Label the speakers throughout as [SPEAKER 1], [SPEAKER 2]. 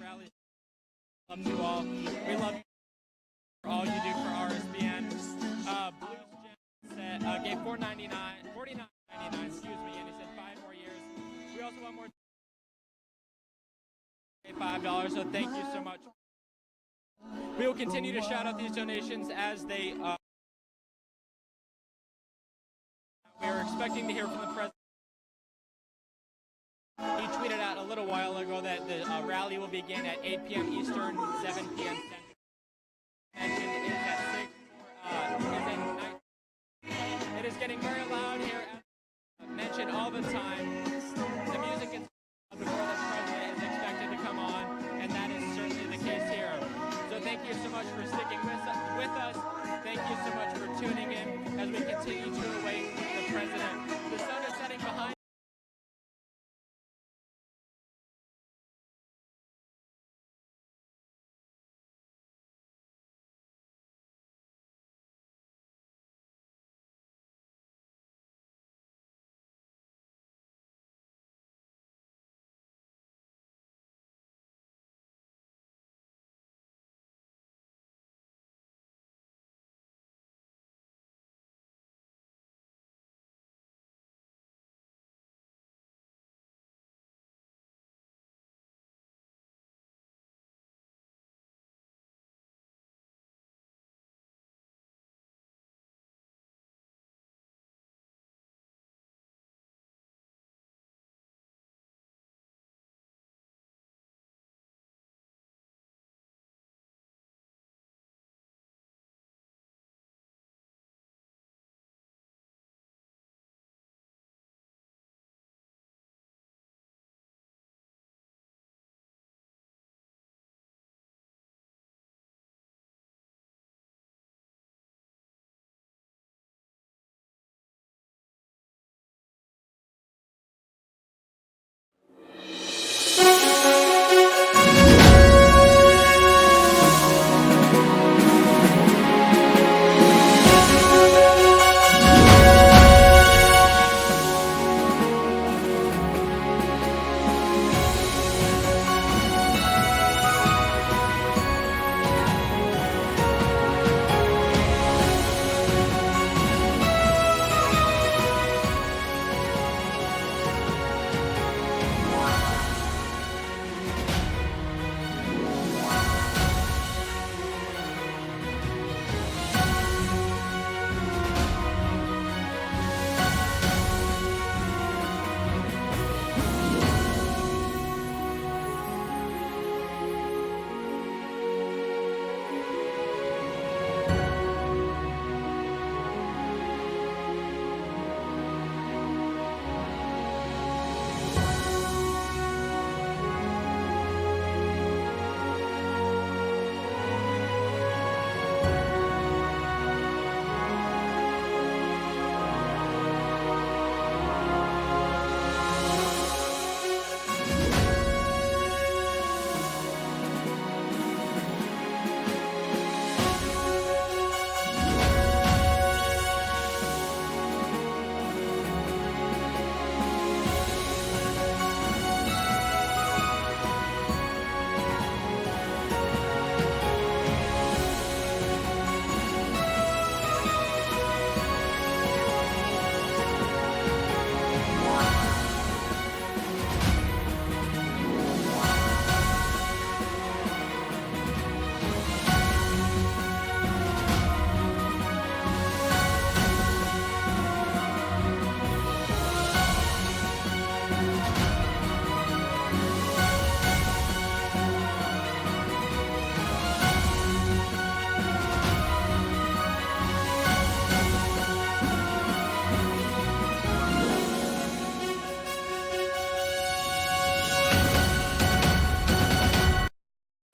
[SPEAKER 1] rallies. Love you all. We love you for all you do for RSBN. Blues Jam said, gave $49.99, excuse me, and he said 5 more years. We also want more. $5, so thank you so much. We will continue to shout out these donations as they. We are expecting to hear from the president. He tweeted out a little while ago that the rally will begin at 8 p.m. Eastern, 7 p.m. Central. Mentioned is at 6. It is getting very loud here. As mentioned all the time, the music is before the president is expected to come on, and that is certainly the case here. So thank you so much for sticking with us. Thank you so much for tuning in as we continue to await the president. The sun is setting behind.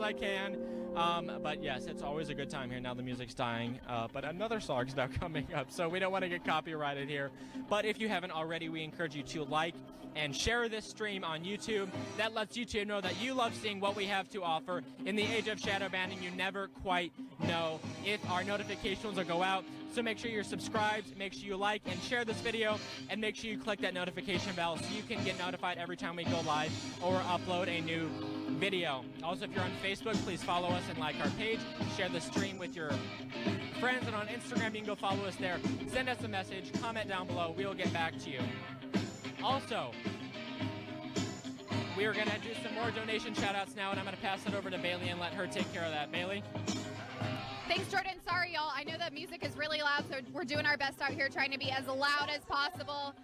[SPEAKER 1] I can. But yes, it's always a good time here. Now the music's dying, but another song's now coming up, so we don't want to get copyrighted here. But if you haven't already, we encourage you to like and share this stream on YouTube. That lets YouTube know that you love seeing what we have to offer. In the age of shadow banning, you never quite know if our notifications will go out. So make sure you're subscribed, make sure you like and share this video, and make sure you click that notification bell so you can get notified every time we go live or upload a new video. video. Also, if you're on Facebook, please follow us and like our page. Share the stream with your friends, and on Instagram, you can go follow us there. Send us a message, comment down below. We will get back to you. Also, we are going to do some more donation shout-outs now, and I'm going to pass it over to Bailey and let her take care of that. Bailey?
[SPEAKER 2] Thanks, Jordan. Sorry, y'all. I know that music is really loud, so we're doing our best out here trying to be as loud as possible.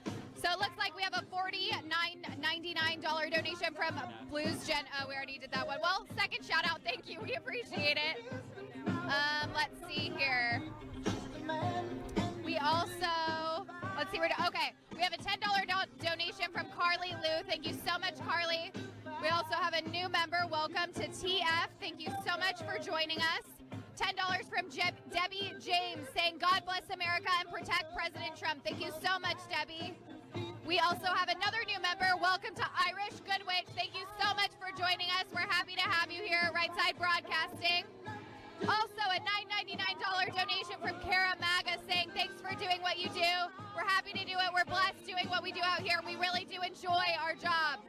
[SPEAKER 2] So it looks like we have a $49.99 donation from Blues Gen. Oh, we already did that one. Well, second shout-out. Thank you. We appreciate it. Let's see here. We also, let's see, okay. We have a $10 donation from Carly Lou. Thank you so much, Carly. We also have a new member. Welcome to TF. Thank you so much for joining us. $10 from Debbie James saying, God bless America and protect President Trump. Thank you so much, Debbie. We also have another new member. Welcome to Irish Goodwitch. Thank you so much for joining us. We're happy to have you here at Right Side Broadcasting. Also, a $9.99 donation from Kara Maga saying, thanks for doing what you do. We're happy to do it. We're blessed doing what we do out here. We really do enjoy our job.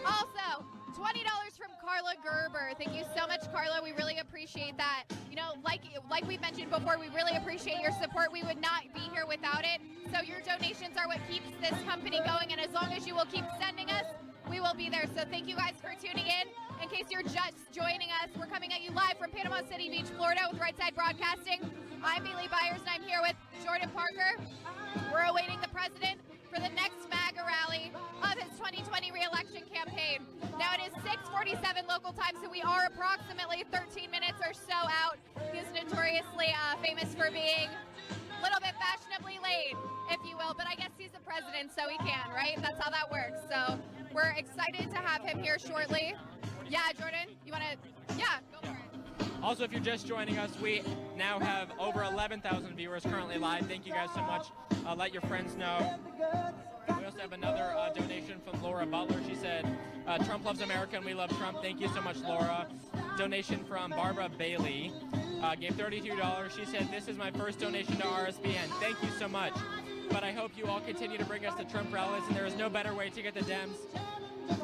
[SPEAKER 2] Also, $20 from Carla Gerber. Thank you so much, Carla. We really appreciate that. You know, like we mentioned before, we really appreciate your support. We would not be here without it. So your donations are what keeps this company going, and as long as you will keep sending us, we will be there. So thank you guys for tuning in. In case you're just joining us, we're coming at you live from Panama City Beach, Florida with Right Side Broadcasting. I'm Bailey Byers, and I'm here with Jordan Parker. We're awaiting the president for the next MAGA rally of his 2020 re-election campaign. Now it is 6:47 local time, so we are approximately 13 minutes or so out. He is notoriously famous for being a little bit fashionably late, if you will, but I guess he's the president, so he can, right? That's how that works. So we're excited to have him here shortly. Yeah, Jordan, you want to? Yeah, go for it.
[SPEAKER 1] Also, if you're just joining us, we now have over 11,000 viewers currently live. Thank you guys so much. Let your friends know. We also have another donation from Laura Butler. She said, Trump loves America and we love Trump. Thank you so much, Laura. Donation from Barbara Bailey. Gave $32. She said, this is my first donation to RSBN. Thank you so much. But I hope you all continue to bring us the Trump rallies, and there is no better way to get the Dems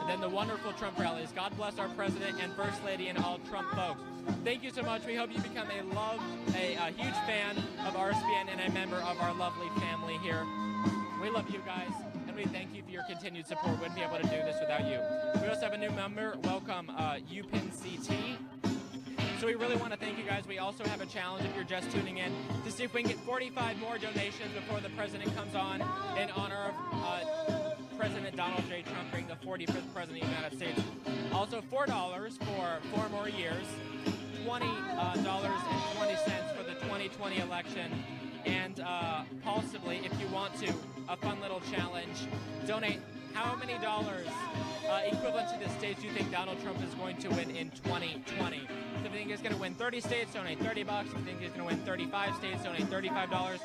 [SPEAKER 1] than the wonderful Trump rallies. God bless our president and first lady and all Trump folks. Thank you so much. We hope you become a huge fan of RSBN and a member of our lovely family here. We love you guys, and we thank you for your continued support. We wouldn't be able to do this without you. We also have a new member. Welcome, UPinCT. So we really want to thank you guys. We also have a challenge if you're just tuning in to see if we can get 45 more donations before the president comes on in honor of President Donald J. Trump being the 45th president of the United States. Also $4 for 4 more years, $20.20 for the 2020 election, and possibly, if you want to, a fun little challenge, donate how many dollars equivalent to the states you think Donald Trump is going to win in 2020. So if you think he's going to win 30 states, donate $30. If you think he's going to win 35 states, donate $35.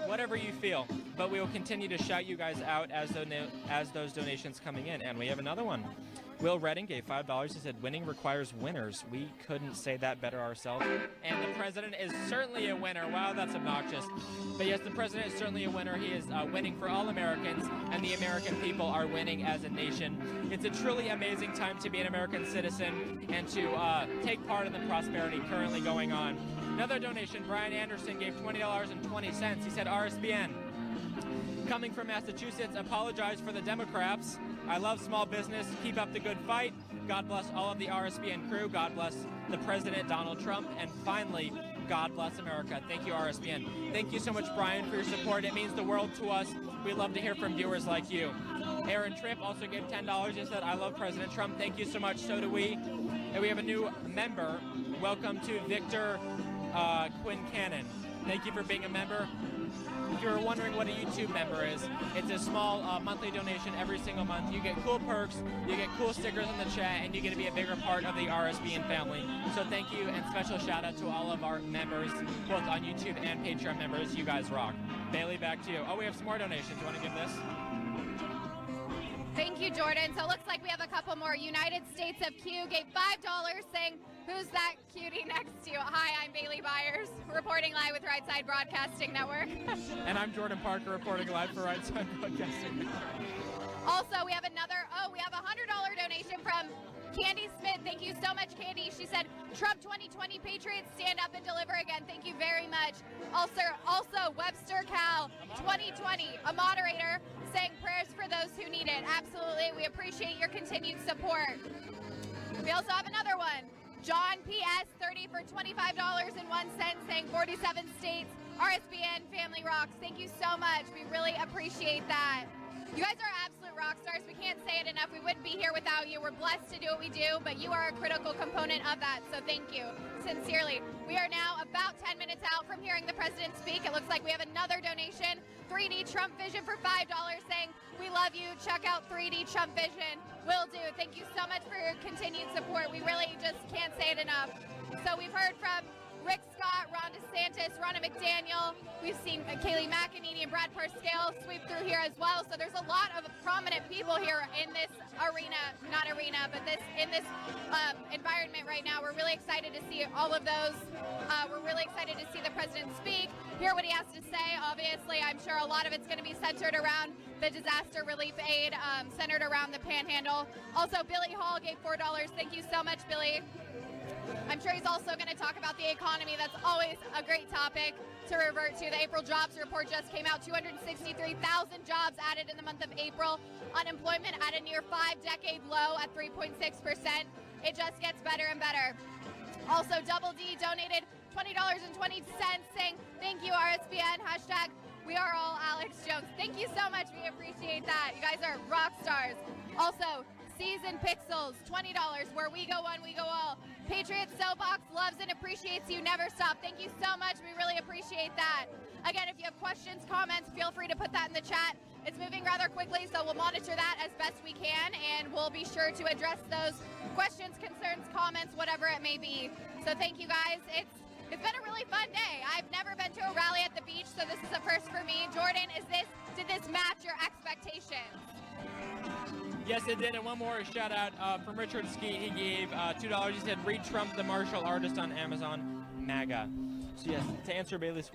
[SPEAKER 1] Whatever you feel. But we will continue to shout you guys out as those donations coming in. And we have another one. Will Redding gave $5. He said, winning requires winners. We couldn't say that better ourselves. And the president is certainly a winner. Wow, that's obnoxious. But yes, the president is certainly a winner. He is winning for all Americans, and the American people are winning as a nation. It's a truly amazing time to be an American citizen and to take part in the prosperity currently going on. Another donation, Brian Anderson gave $20.20. He said, RSBN. Coming from Massachusetts, apologize for the Democrats. I love small business. Keep up the good fight. God bless all of the RSBN crew. God bless the President, Donald Trump. And finally, God bless America. Thank you, RSBN. Thank you so much, Brian, for your support. It means the world to us. We love to hear from viewers like you. Aaron Tripp also gave $10. He said, I love President Trump. Thank you so much. So do we. And we have a new member. Welcome to Victor Quincannon. Thank you for being a member. If you're wondering what a YouTube member is, it's a small monthly donation every single month. You get cool perks, you get cool stickers in the chat, and you get to be a bigger part of the RSBN family. So thank you, and special shout out to all of our members, both on YouTube and Patreon members. You guys rock. Bailey, back to you. Oh, we have some more donations. You want to give this?
[SPEAKER 2] Thank you, Jordan. So it looks like we have a couple more. United States of Q gave $5 saying, who's that cutie next to you? Hi, I'm Bailey Byers, reporting live with Right Side Broadcasting Network.
[SPEAKER 1] And I'm Jordan Parker, reporting live for Right Side Broadcasting Network.
[SPEAKER 2] Also, we have a $100 donation from Candy Smith, thank you so much, Candy. She said, Trump 2020 Patriots, stand up and deliver again. Thank you very much. Also Webster Cal 2020, a moderator, saying prayers for those who need it. Absolutely, we appreciate your continued support. We also have another one. John PS 30 for $25.01, saying 47 states, RSBN Family Rocks. Thank you so much. We really appreciate that. You guys are absolute rock stars. We can't say it enough. We wouldn't be here without you. We're blessed to do what we do, but you are a critical component of that. So thank you, sincerely. We are now about 10 minutes out from hearing the president speak. It looks like we have another donation, 3D Trump Vision for $5, saying, we love you. Check out 3D Trump Vision. Will do. Thank you so much for your continued support. We really just can't say it enough. So we've heard from Rick Scott, Ron DeSantis, Ronna McDaniel. We've seen Kayleigh McEnany and Brad Parscale sweep through here as well. So there's a lot of prominent people here in this in this environment right now. We're really excited to see all of those. We're really excited to see the president speak, hear what he has to say. Obviously, I'm sure a lot of it's going to be centered around the disaster relief aid, centered around the Panhandle. Also, Billy Hall gave $4. Thank you so much, Billy. I'm sure he's also going to talk about the economy. That's always a great topic to revert to. The April jobs report just came out. 263,000 jobs added in the month of April. Unemployment at a near 5-decade low at 3.6%. It just gets better and better. Also, Double D donated $20.20, saying, thank you, RSBN, hashtag we are all Alex Jones. Thank you so much. We appreciate that. You guys are rock stars. Also, Season Pixels, $20. Where we go one, we go all. Patriots Soapbox loves and appreciates you. Never stop. Thank you so much. We really appreciate that. Again, if you have questions, comments, feel free to put that in the chat. It's moving rather quickly, so we'll monitor that as best we can, and we'll be sure to address those questions, concerns, comments, whatever it may be. So thank you guys. It's been a really fun day. I've never been to a rally at the beach, so this is a first for me. Jordan, did this match your expectations?
[SPEAKER 1] Yes, it did. And one more shout out from Richard Ski. He gave $2. He said, read Trump, the martial artist on Amazon, MAGA. So yes, to answer Bailey's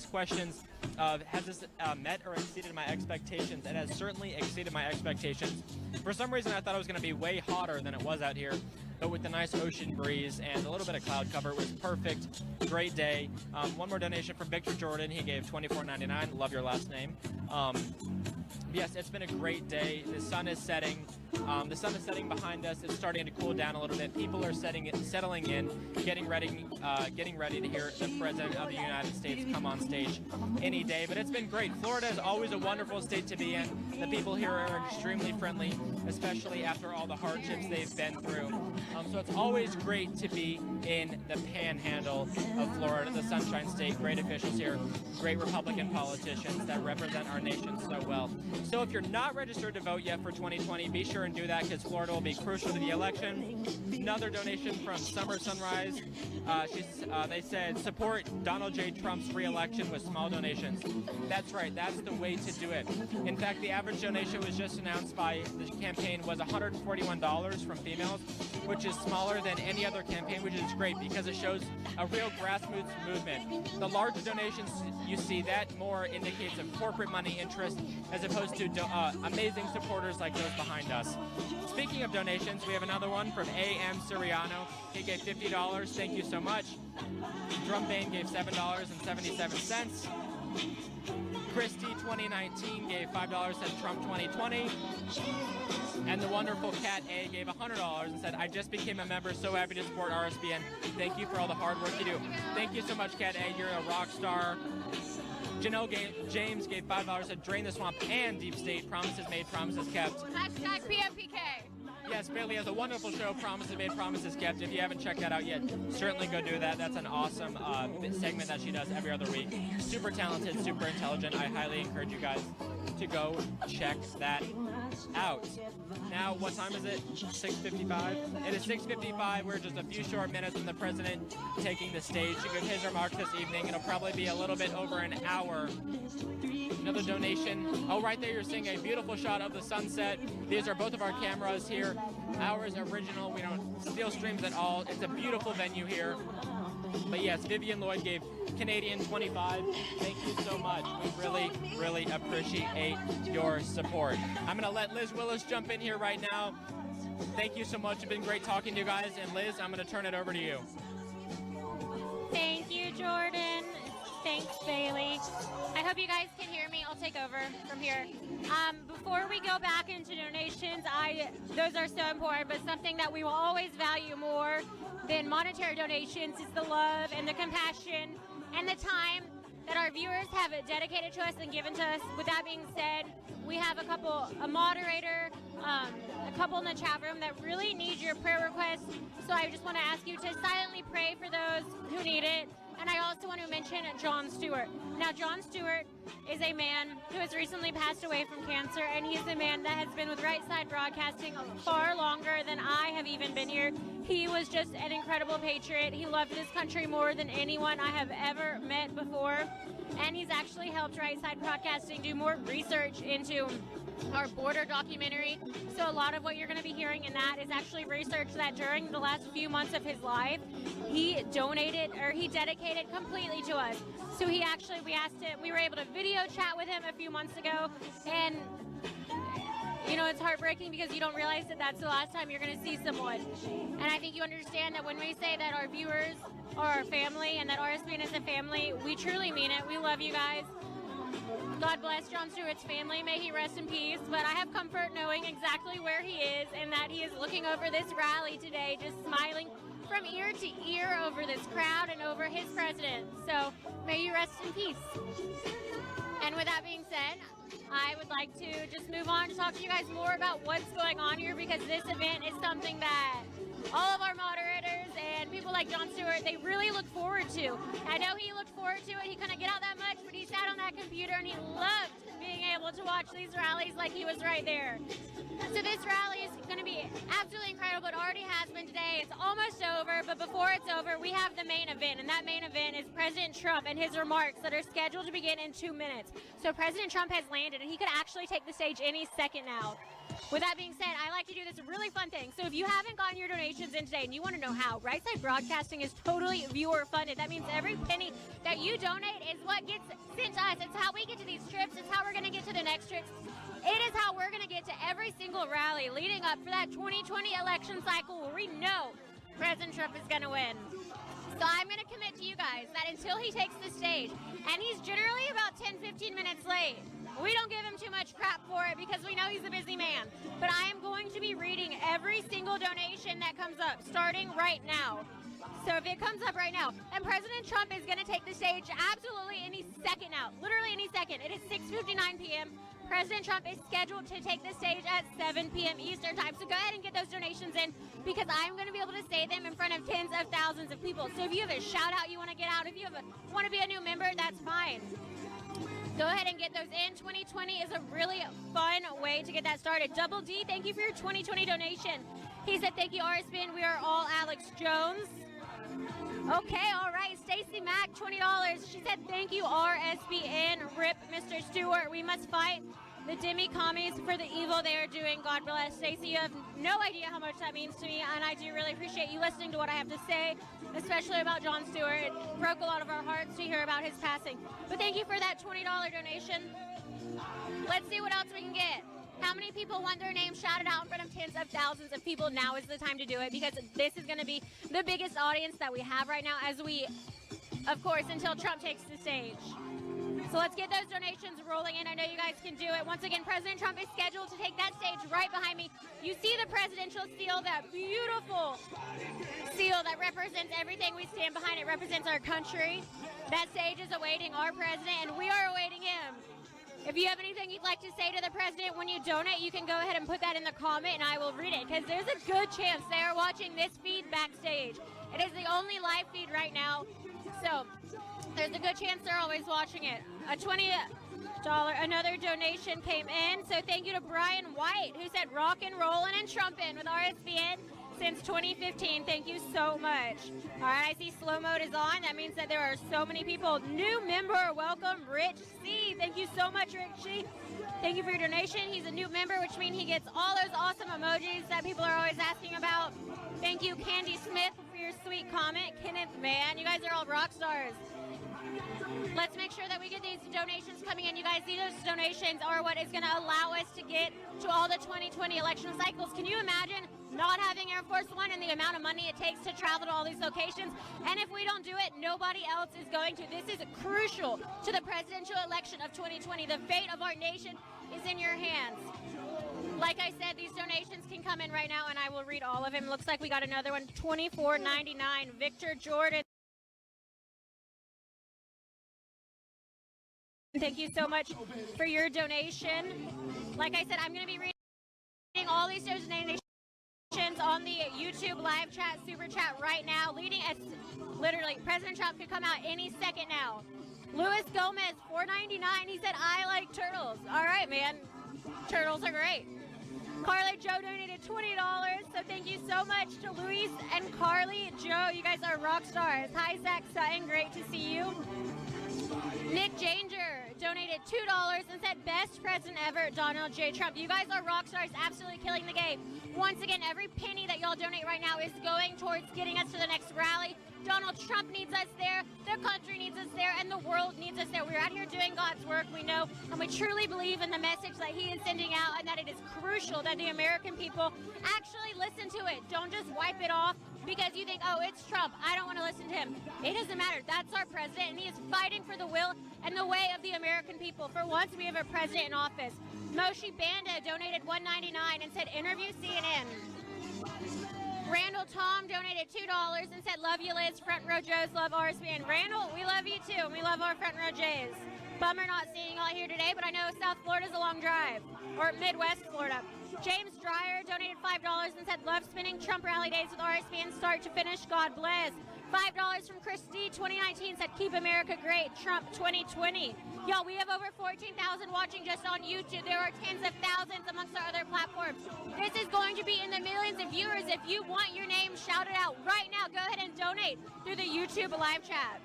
[SPEAKER 1] questions, has this met or exceeded my expectations? It has certainly exceeded my expectations. For some reason, I thought it was going to be way hotter than it was out here. But with the nice ocean breeze and a little bit of cloud cover, it was perfect. Great day. One more donation from Victor Jordan. He gave $24.99. Love your last name. Yes, it's been a great day. The sun is setting. The sun is setting behind us. It's starting to cool down a little bit. People are settling in, getting ready to hear the President of the United States come on stage any day. But it's been great. Florida is always a wonderful state to be in. The people here are extremely friendly, especially after all the hardships they've been through. So it's always great to be in the Panhandle of Florida, the Sunshine State. Great officials here, great Republican politicians that represent our nation so well. So if you're not registered to vote yet for 2020, be sure and do that, because Florida will be crucial to the election. Another donation from Summer Sunrise. They said, support Donald J. Trump's re-election with small donations. That's right. That's the way to do it. In fact, the average donation was just announced by the campaign was $141 from females, which is smaller than any other campaign, which is great because it shows a real grassroots movement. The larger donations you see, that more indicates of corporate money interest as opposed to amazing supporters like those behind us. Speaking of donations, we have another one from A.M. Siriano. He gave $50. Thank you so much. Drumbane gave $7.77. Christie 2019 gave $5, said Trump 2020. And the wonderful Cat A gave $100 and said, I just became a member, so happy to support RSBN. Thank you for all the hard work you do. Thank you so much, Cat A. You're a rock star. Janelle James gave $5, said drain the swamp and deep state. Promises made, promises kept.
[SPEAKER 2] Hashtag PMPK.
[SPEAKER 1] Yes, Bailey has a wonderful show, Promises Made, Promises Kept. If you haven't checked that out yet, certainly go do that. That's an awesome segment that she does every other week. Super talented, super intelligent. I highly encourage you guys to go check that out. Now, what time is it? 6:55? It is 6:55. We're just a few short minutes from the president taking the stage to give his remarks this evening. It'll probably be a little bit over an hour. Another donation. Oh, right there, you're seeing a beautiful shot of the sunset. These are both of our cameras here. Ours original. We don't steal streams at all. It's a beautiful venue here. But yes, Vivian Lloyd gave Canadian 25. Thank you so much. We really, really appreciate your support. I'm going to let Liz Willis jump in here right now. Thank you so much. It's been great talking to you guys. And Liz, I'm going to turn it over to you.
[SPEAKER 3] Thank you, Jordan. Thanks, Bailey. I hope you guys can hear me. I'll take over from here. Before we go back into donations, those are so important, but something that we will always value more than monetary donations is the love and the compassion and the time that our viewers have dedicated to us and given to us. With that being said, we have a moderator, a couple in the chat room that really need your prayer requests. So I just want to ask you to silently pray for those who need it. And I also want to mention John Stewart. Now, John Stewart is a man who has recently passed away from cancer, and he is a man that has been with Right Side Broadcasting far longer than I have even been here. He was just an incredible patriot. He loved this country more than anyone I have ever met before. And he's actually helped Right Side Broadcasting do more research into our border documentary. So a lot of what you're going to be hearing in that is actually research that during the last few months of his life, he dedicated completely to us. So we were able to video chat with him a few months ago, and you know, it's heartbreaking because you don't realize that that's the last time you're going to see someone. And I think you understand that when we say that our viewers are our family and that RSBN is a family, we truly mean it. We love you guys. God bless John Stewart's family. May he rest in peace. But I have comfort knowing exactly where he is and that he is looking over this rally today, just smiling from ear to ear over this crowd and over his president. So may you rest in peace. And with that being said, I would like to just move on to talk to you guys more about what's going on here, because this event is something that all of our moderators and people like John Stewart, they really look forward to. I know he looked forward to it. He couldn't get out that much, but he sat on that computer and he loved being able to watch these rallies like he was right there. So this rally is going to be absolutely incredible. It already has been today. It's almost over, but before it's over, we have the main event, and that main event is President Trump and his remarks that are scheduled to begin in 2 minutes. So President Trump has landed, and he could actually take the stage any second now. With that being said, I like to do this really fun thing. So if you haven't gotten your donations in today and you want to know how, Right Side Broadcasting is totally viewer funded. That means every penny that you donate is what gets sent to us. It's how we get to these trips. It's how we're going to get to the next trips. It is how we're going to get to every single rally leading up for that 2020 election cycle where we know President Trump is going to win. So I'm going to commit to you guys that until he takes the stage, and he's generally about 10-15 minutes late, we don't give him too much crap for it because we know he's a busy man. But I am going to be reading every single donation that comes up, starting right now. So if it comes up right now, and President Trump is going to take the stage absolutely any second now, literally any second. It is 6:59 p.m. President Trump is scheduled to take the stage at 7 p.m. Eastern time. So go ahead and get those donations in, because I'm going to be able to say them in front of tens of thousands of people. So if you have a shout out you want to get out, if you want to be a new member, that's fine. Go ahead and get those in. 2020 is a really fun way to get that started. Double D, thank you for your 2020 donation. He said, thank you, RSBN. We are all Alex Jones. Okay, all right. Stacy Mack, $20. She said, thank you, RSBN. Rip, Mr. Stewart. We must fight the demi-commies for the evil they are doing. God bless. Stacy, you have no idea how much that means to me, and I do really appreciate you listening to what I have to say, especially about John Stewart. It broke a lot of our hearts to hear about his passing. But thank you for that $20 donation. Let's see what else we can get. How many people want their name shouted out in front of tens of thousands of people? Now is the time to do it, because this is going to be the biggest audience that we have right now, as we, of course, until Trump takes the stage. So let's get those donations rolling in. I know you guys can do it. Once again, President Trump is scheduled to take that stage right behind me. You see the presidential seal, that beautiful seal that represents everything we stand behind. It represents our country. That stage is awaiting our president, and we are awaiting him. If you have anything you'd like to say to the president when you donate, you can go ahead and put that in the comment, and I will read it, because there's a good chance they are watching this feed backstage. It is the only live feed right now, so there's a good chance they're always watching it. A $20 another donation came in, so thank you to Brian White, who said rock and rollin' and trumpin' with RSBN since 2015. Thank you so much. All right, I see slow mode is on. That means that there are so many people. New member, welcome, Rich C. Thank you so much, Richie. Thank you for your donation. He's a new member, which means he gets all those awesome emojis that people are always asking about. Thank you, Candy Smith, for your sweet comment. Kenneth, man, you guys are all rock stars. Let's make sure that we get these donations coming in. You guys see those donations are what is going to allow us to get to all the 2020 election cycles. Can you imagine not having Air Force One and the amount of money it takes to travel to all these locations? And if we don't do it, nobody else is going to. This is crucial to the presidential election of 2020. The fate of our nation is in your hands. Like I said, these donations can come in right now, and I will read all of them. Looks like we got another one, $24.99. Victor Jordan. Thank you so much for your donation. Like I said, I'm going to be reading all these donations on the YouTube live chat, super chat right now, leading as literally President Trump could come out any second now. Luis Gomez, $4.99. He said, I like turtles. All right, man. Turtles are great. Carly Joe donated $20, so thank you so much to Luis and Carly Joe. You guys are rock stars. Hi, Zach Sutton. Great to see you. Nick Janger donated $2 and said, best president ever, Donald J. Trump. You guys are rock stars, absolutely killing the game. Once again, every penny that y'all donate right now is going towards getting us to the next rally. Donald Trump needs us there, their country needs us there, and the world needs us there. We're out here doing God's work, we know, and we truly believe in the message that he is sending out, and that it is crucial that the American people actually listen to it. Don't just wipe it off because you think, oh, it's Trump, I don't want to listen to him. It doesn't matter. That's our president, and he is fighting for the will and the way of the American people. For once, we have a president in office. Moshi Banda donated $1.99 and said, interview CNN. Randall Tom donated $2 and said, love you, Liz. Front row Joes love RSBN. Randall, we love you too, and we love our front row Jays. Bummer not seeing y'all here today, but I know South Florida's a long drive, or Midwest Florida. James Dreyer donated $5 and said, love spending Trump rally days with RSBN start to finish. God bless. $5 from Christy 2019 said, keep America great. Trump 2020. Y'all, we have over 14,000 watching just on YouTube. There are tens of thousands amongst our other platforms. This is going to be in the millions of viewers. If you want your name shouted out right now, go ahead and donate through the YouTube live chat.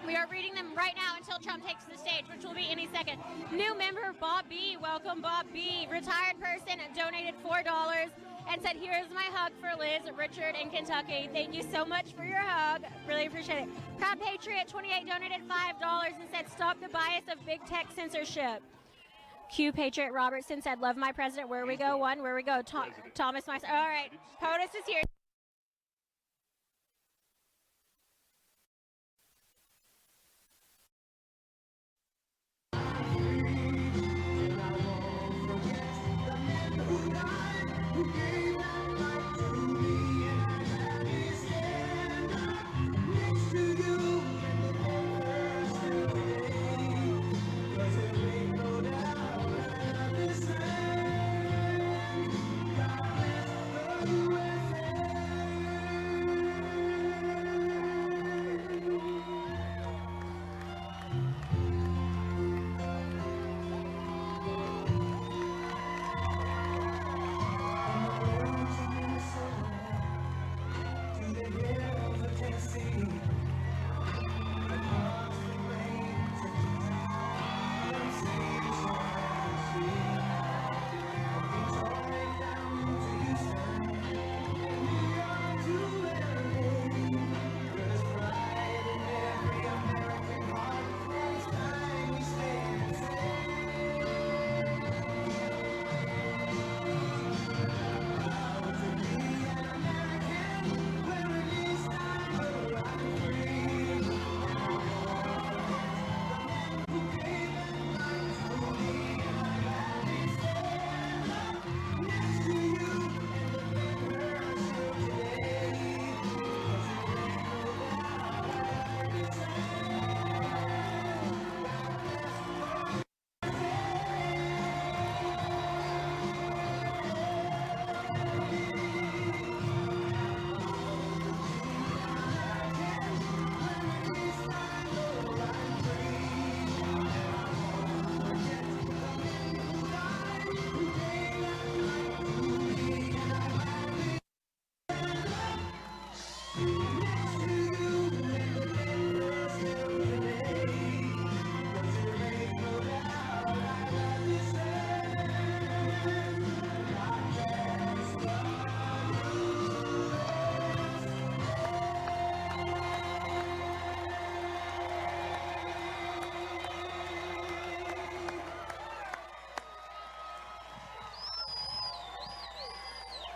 [SPEAKER 3] We are reading them right now until Trump takes the stage, which will be any second. New member Bob B. Welcome, Bob B. Retired person donated $4 and said, here's my hug for Liz, Richard in Kentucky. Thank you so much for your hug. Really appreciate it. Proud Patriot 28 donated $5 and said, stop the bias of big tech censorship. Q Patriot Robertson said, love my president. Where we go? One. Where we go? Thomas Meister. All right. POTUS is here.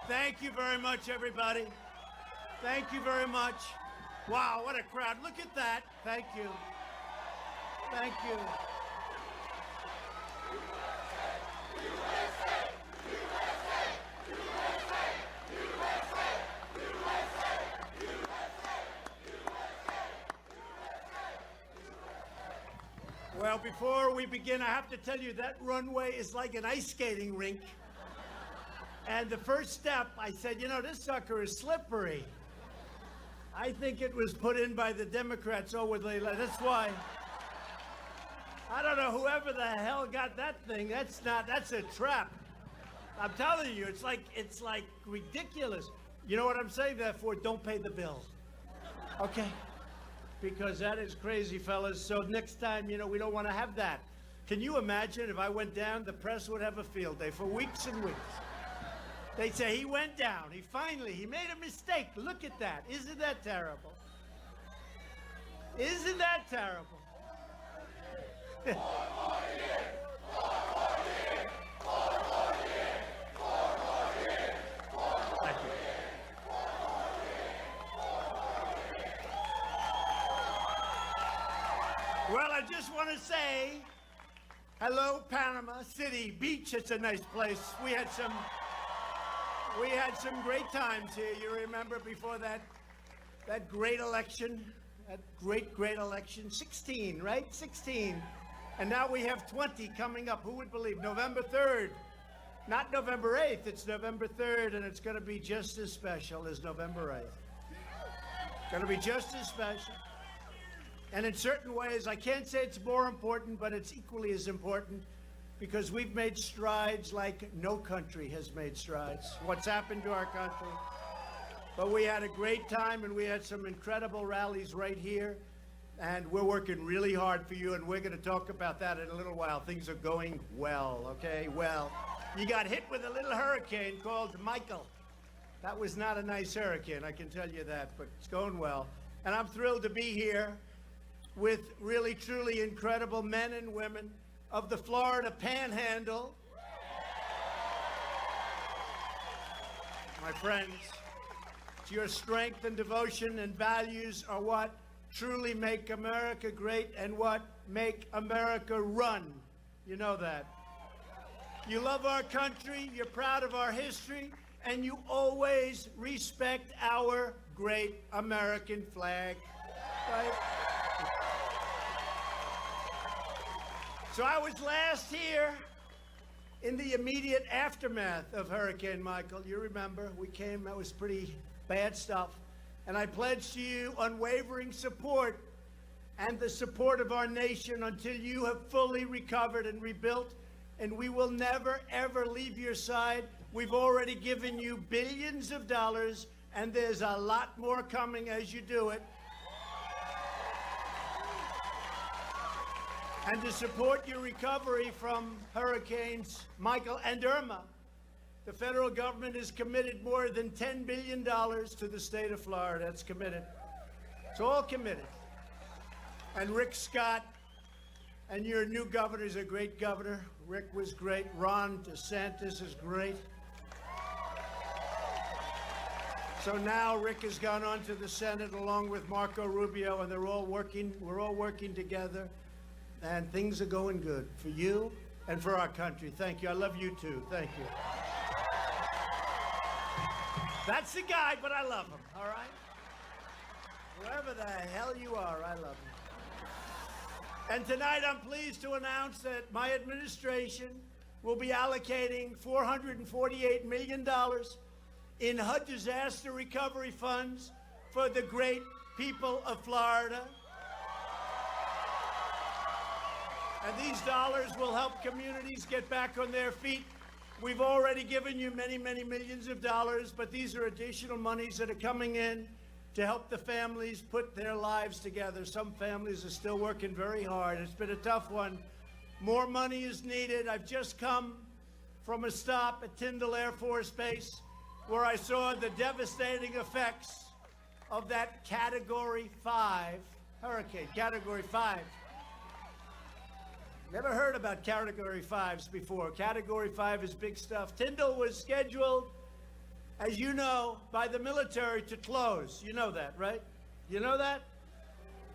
[SPEAKER 4] Thank you very much, everybody. Thank you very much. Wow, what a crowd. Look at that. Thank you. Thank you. Well, before we begin, I have to tell you that runway is like an ice skating rink. And the first step, I said, you know, this sucker is slippery. I think it was put in by the Democrats. Oh, that's why. I don't know, whoever the hell got that thing, that's a trap. I'm telling you, it's like ridiculous. You know what I'm saying that for? Don't pay the bill. Okay? Because that is crazy, fellas. So next time, you know, we don't want to have that. Can you imagine if I went down, the press would have a field day for weeks and weeks. They'd say, he went down. He made a mistake. Look at that. Isn't that terrible? Isn't that terrible? Thank you. Well, I just want to say, hello, Panama City Beach. It's a nice place. We had some great times here. You remember before that great election, that great election, 16, right? 16. And now we have 20 coming up. Who would believe? November 3rd. Not November 8th. It's November 3rd, and it's going to be just as special as November 8th. Going to be just as special. And in certain ways, I can't say it's more important, but it's equally as important, because we've made strides like no country has made strides. What's happened to our country? But we had a great time, and we had some incredible rallies right here, and we're working really hard for you, and we're going to talk about that in a little while. Things are going well, okay? Well, you got hit with a little hurricane called Michael. That was not a nice hurricane, I can tell you that, but it's going well. And I'm thrilled to be here with really, truly incredible men and women of the Florida Panhandle. My friends, it's your strength and devotion and values are what truly make America great and what make America run. You know that. You love our country, you're proud of our history, and you always respect our great American flag. Right? So I was last here in the immediate aftermath of Hurricane Michael. You remember, we came, that was pretty bad stuff. And I pledged to you unwavering support and the support of our nation until you have fully recovered and rebuilt. And we will never, ever leave your side. We've already given you billions of dollars, and there's a lot more coming as you do it. And to support your recovery from Hurricanes Michael and Irma, the federal government has committed more than $10 billion to the state of Florida. It's committed. It's all committed. And Rick Scott and your new governor is a great governor. Rick was great. Ron DeSantis is great. So now Rick has gone on to the Senate along with Marco Rubio, and we're all working together. And things are going good for you and for our country. Thank you. I love you too. Thank you. That's the guy, but I love him, all right? Whoever the hell you are, I love him. And tonight I'm pleased to announce that my administration will be allocating $448 million in HUD disaster recovery funds for the great people of Florida. And these dollars will help communities get back on their feet. We've already given you many, many millions of dollars, but these are additional monies that are coming in to help the families put their lives together. Some families are still working very hard. It's been a tough one. More money is needed. I've just come from a stop at Tyndall Air Force Base where I saw the devastating effects of that Category 5 hurricane, Category 5. Never heard about Category 5s before. Category 5 is big stuff. Tyndall was scheduled as you know, by the military to close. You know that, right? You know that?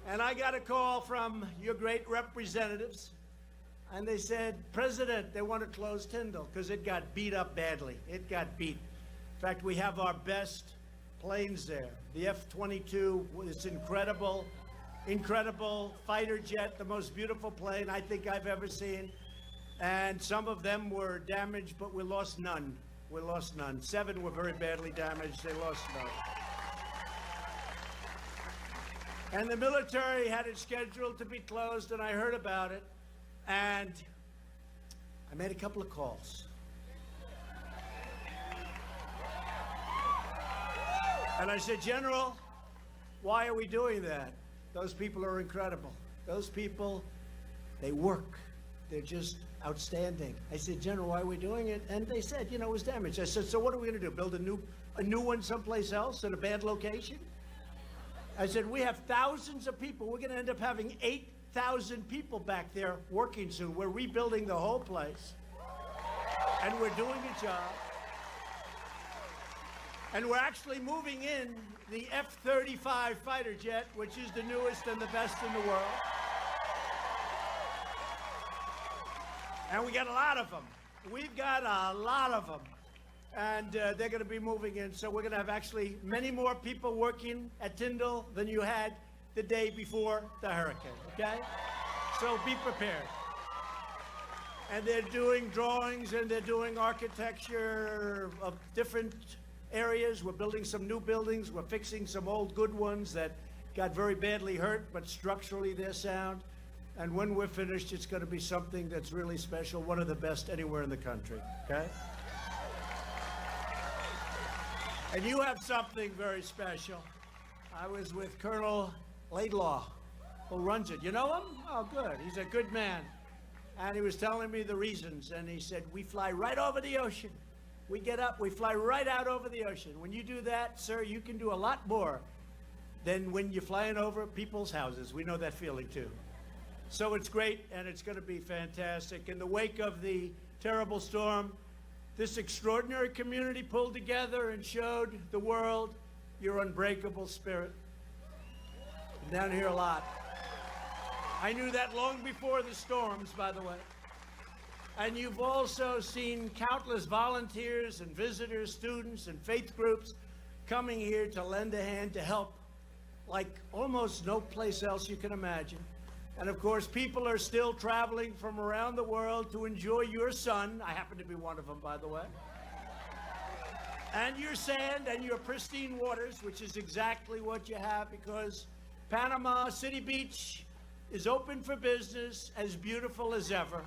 [SPEAKER 4] And I got a call from your great representatives, and they said, President, they want to close Tyndall because it got beat up badly. It got beat. In fact, we have our best planes there. The F-22 is incredible, incredible fighter jet, the most beautiful plane I think I've ever seen. And some of them were damaged, but we lost none. We lost none. 7 were very badly damaged. They lost none. And the military had it scheduled to be closed, and I heard about it. And I made a couple of calls. And I said, General, why are we doing that? Those people are incredible. Those people, they work. They're just outstanding. I said, General, why are we doing it? And they said, you know, it was damaged. I said, so what are we going to do? Build a new one someplace else in a bad location? I said, we have thousands of people. We're going to end up having 8,000 people back there working soon. We're rebuilding the whole place. And we're doing a job. And we're actually moving in the F-35 fighter jet, which is the newest and the best in the world. And we got a lot of them. We've got a lot of them. And they're going to be moving in. So we're going to have actually many more people working at Tyndall than you had the day before the hurricane, okay? So be prepared. And they're doing drawings and they're doing architecture of different areas. We're building some new buildings. We're fixing some old good ones that got very badly hurt, but structurally they're sound. And when we're finished, it's going to be something that's really special, one of the best anywhere in the country, okay? And you have something very special. I was with Colonel Laidlaw, who runs it. You know him? Oh, good. He's a good man. And he was telling me the reasons. And he said, we fly right over the ocean. We get up, we fly right out over the ocean. When you do that, sir, you can do a lot more than when you're flying over people's houses. We know that feeling, too. So it's great, and it's going to be fantastic. In the wake of the terrible storm, this extraordinary community pulled together and showed the world your unbreakable spirit. I'm down here a lot. I knew that long before the storms, by the way. And you've also seen countless volunteers and visitors, students and faith groups coming here to lend a hand to help like almost no place else you can imagine. And of course, people are still traveling from around the world to enjoy your sun. I happen to be one of them, by the way. And your sand and your pristine waters, which is exactly what you have, because Panama City Beach is open for business, as beautiful as ever.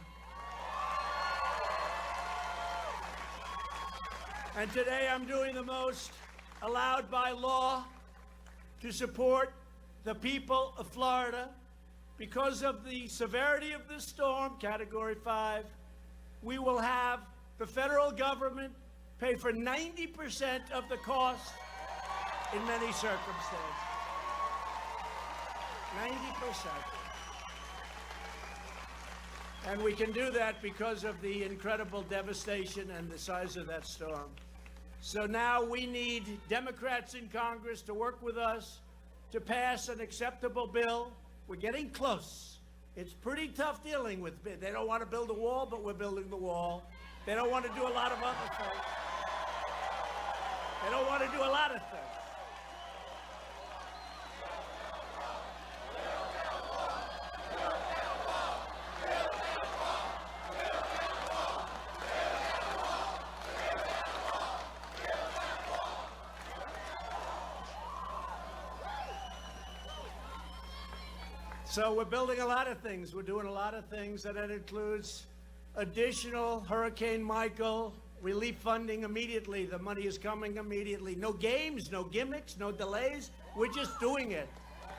[SPEAKER 4] And today I'm doing the most allowed by law to support the people of Florida. Because of the severity of this storm, Category 5, we will have the federal government pay for 90% of the cost in many circumstances. 90%. And we can do that because of the incredible devastation and the size of that storm. So now we need Democrats in Congress to work with us to pass an acceptable bill. We're getting close. It's pretty tough dealing with. They don't want to build a wall, but we're building the wall. They don't want to do a lot of other things. They don't want to do a lot of things. So we're building a lot of things. We're doing a lot of things, and that includes additional Hurricane Michael relief funding immediately. The money is coming immediately. No games, no gimmicks, no delays. We're just doing it.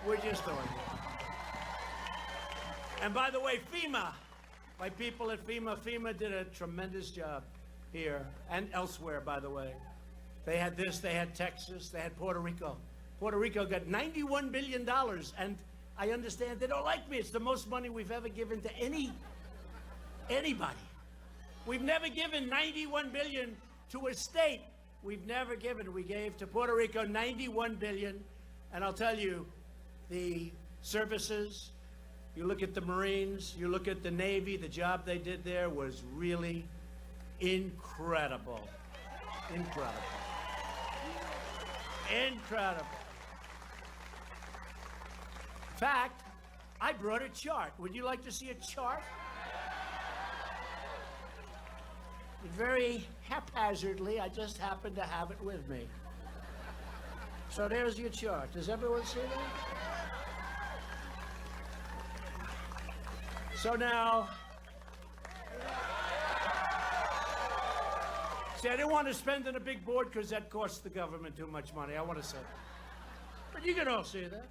[SPEAKER 4] We're just doing it. And by the way, FEMA, my people at FEMA did a tremendous job here and elsewhere, by the way. They had this, they had Texas, they had Puerto Rico. Puerto Rico got $91 billion, and I understand they don't like me. It's the most money we've ever given to anybody. We've never given $91 billion to a state we've never given. We gave to Puerto Rico 91 billion. And I'll tell you, the services, you look at the Marines, you look at the Navy, the job they did there was really incredible. Incredible. Incredible. In fact, I brought a chart. Would you like to see a chart? Very haphazardly, I just happen to have it with me. So there's your chart. Does everyone see that? So now, see, I didn't want to spend on a big board because that costs the government too much money. I want to say, but you can all see that.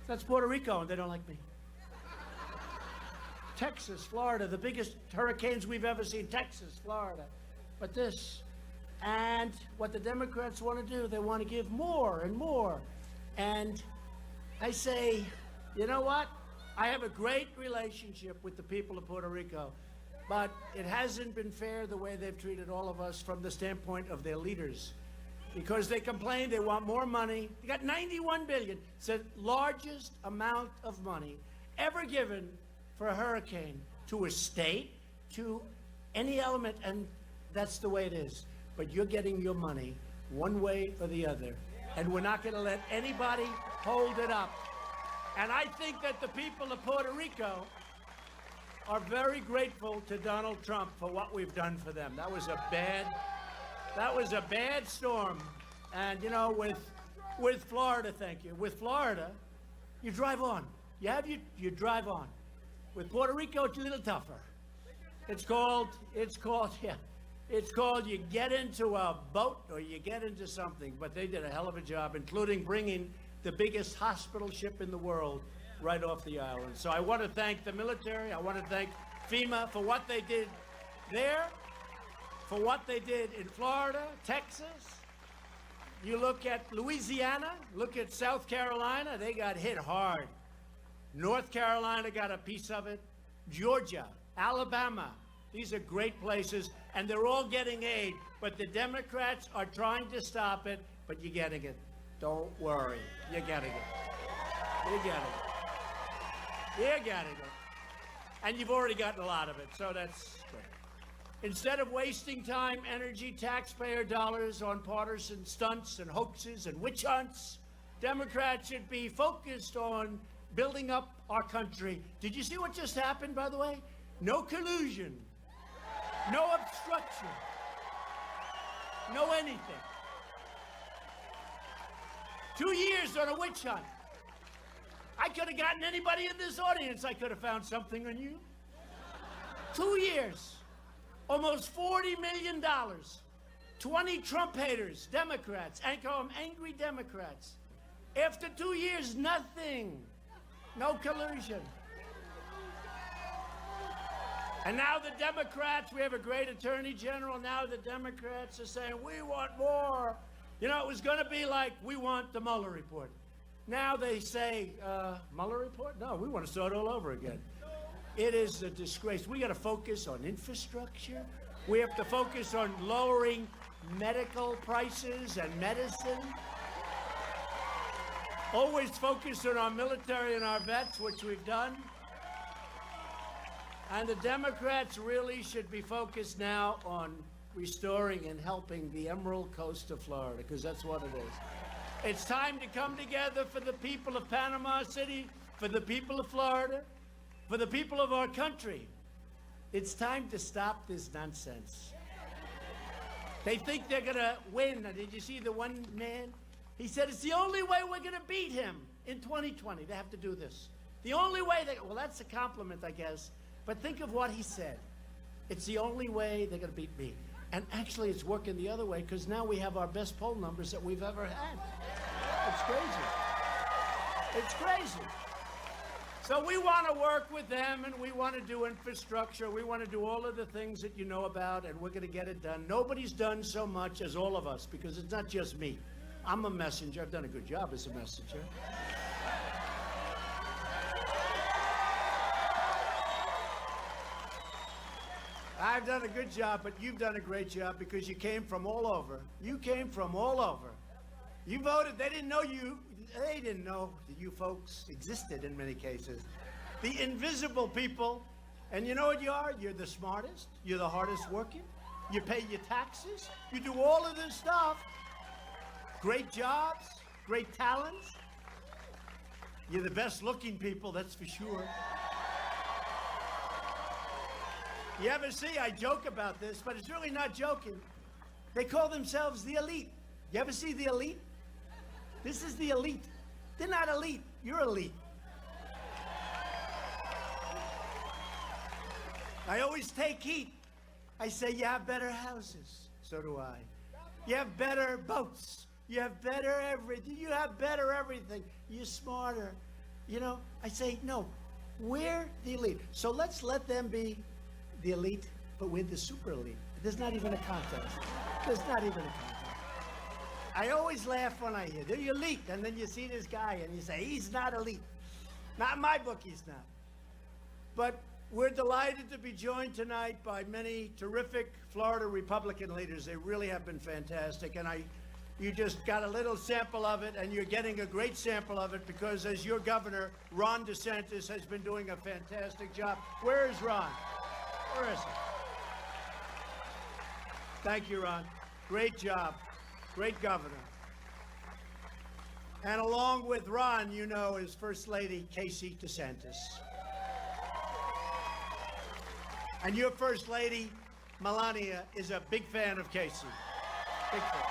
[SPEAKER 4] That's Puerto Rico, and they don't like me. Texas, Florida, the biggest hurricanes we've ever seen. Texas, Florida. But this, and what the Democrats want to do, they want to give more and more. And I say, you know what? I have a great relationship with the people of Puerto Rico, but it hasn't been fair the way they've treated all of us from the standpoint of their leaders. Because they complain they want more money. They got 91 billion. It's the largest amount of money ever given for a hurricane to a state, to any element, and that's the way it is. But you're getting your money one way or the other, and we're not going to let anybody hold it up. And I think that the people of Puerto Rico are very grateful to Donald Trump for what we've done for them. That was a bad storm. And you know, with Florida, thank you. With Florida, you drive on. You drive on. With Puerto Rico, it's a little tougher. It's called you get into a boat or you get into something. But they did a hell of a job, including bringing the biggest hospital ship in the world right off the island. So I want to thank the military. I want to thank FEMA for what they did there, for what they did in Florida, Texas. You look at Louisiana, look at South Carolina, they got hit hard. North Carolina got a piece of it. Georgia, Alabama, these are great places, and they're all getting aid. But the Democrats are trying to stop it, but you're getting it. Don't worry. You're getting it. You're getting it. You're getting it. And you've already gotten a lot of it, so that's good. Instead of wasting time, energy, taxpayer dollars on partisan stunts and hoaxes and witch hunts, Democrats should be focused on building up our country. Did you see what just happened, by the way? No collusion, no obstruction, no anything. 2 years on a witch hunt. I could have gotten anybody in this audience. I could have found something on you. 2 years, almost $40 million. 20 Trump haters, Democrats, I call them angry Democrats. After 2 years, nothing. No collusion. And now the Democrats, we have a great attorney general, now the Democrats are saying, we want more. You know, it was going to be like, we want the Mueller report. Now they say, Mueller report? No, we want to start all over again. It is a disgrace. We got to focus on infrastructure. We have to focus on lowering medical prices and medicine. Always focus on our military and our vets, which we've done. And the Democrats really should be focused now on restoring and helping the Emerald Coast of Florida, because that's what it is. It's time to come together for the people of Panama City, for the people of Florida, for the people of our country. It's time to stop this nonsense. They think they're going to win. Did you see the one man? He said it's the only way we're going to beat him in 2020. They have to do this. The only way well, that's a compliment, I guess. But think of what he said. It's the only way they're going to beat me. And actually, it's working the other way, because now we have our best poll numbers that we've ever had. It's crazy. It's crazy. So we want to work with them, and we want to do infrastructure. We want to do all of the things that you know about, and we're going to get it done. Nobody's done so much as all of us, because it's not just me. I'm a messenger. I've done a good job as a messenger. I've done a good job, but you've done a great job because you came from all over. You came from all over. You voted. They didn't know you. They didn't know that you folks existed in many cases. The invisible people. And you know what you are? You're the smartest. You're the hardest working. You pay your taxes. You do all of this stuff. Great jobs. Great talents. You're the best looking people, that's for sure. You ever see, I joke about this, but it's really not joking. They call themselves the elite. You ever see the elite? This is the elite. They're not elite. You're elite. I always take heat. I say, you have better houses. So do I. You have better boats. You have better everything. You have better everything. You're smarter. You know, I say, no, we're the elite. So let's let them be the elite, but we're the super elite. There's not even a contest. There's not even a contest. I always laugh when I hear, they're elite, and then you see this guy and you say, he's not elite. Not in my book, he's not. But we're delighted to be joined tonight by many terrific Florida Republican leaders. They really have been fantastic, and you just got a little sample of it, and you're getting a great sample of it because as your governor, Ron DeSantis, has been doing a fantastic job. Where is Ron? Where is he? Thank you, Ron. Great job. Great governor. And along with Ron, you know, is First Lady Casey DeSantis. And your First Lady, Melania, is a big fan of Casey. Big fan.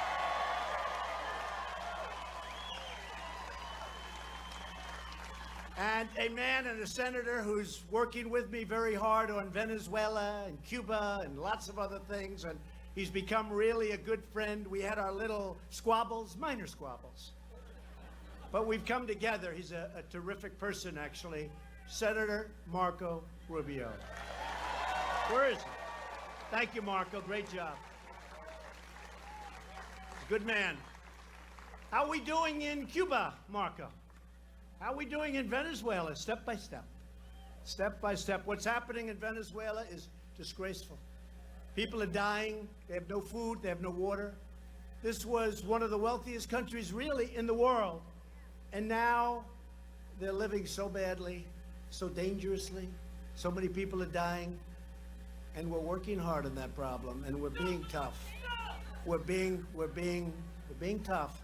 [SPEAKER 4] And a man and a senator who's working with me very hard on Venezuela and Cuba and lots of other things. And he's become really a good friend. We had our little squabbles, minor squabbles. But we've come together. He's a terrific person, actually. Senator Marco Rubio. Where is he? Thank you, Marco. Great job. Good man. How are we doing in Cuba, Marco? How are we doing in Venezuela? Step by step. Step by step. What's happening in Venezuela is disgraceful. People are dying. They have no food. They have no water. This was one of the wealthiest countries, really, in the world. And now they're living so badly, so dangerously. So many people are dying. And we're working hard on that problem. And we're being tough. We're being tough.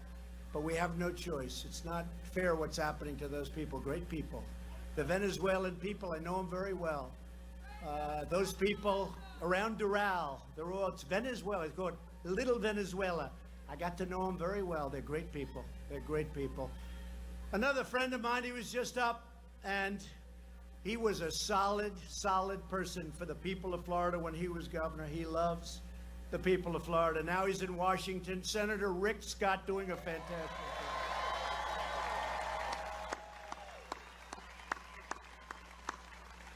[SPEAKER 4] But we have no choice. It's not fair what's happening to those people, great people. The Venezuelan people, I know them very well. Those people around Doral, it's Venezuela, it's called Little Venezuela. I got to know them very well. They're great people. They're great people. Another friend of mine, he was just up, and he was a solid person for the people of Florida when he was governor. He loves the people of Florida. Now he's in Washington. Senator Rick Scott doing a fantastic job.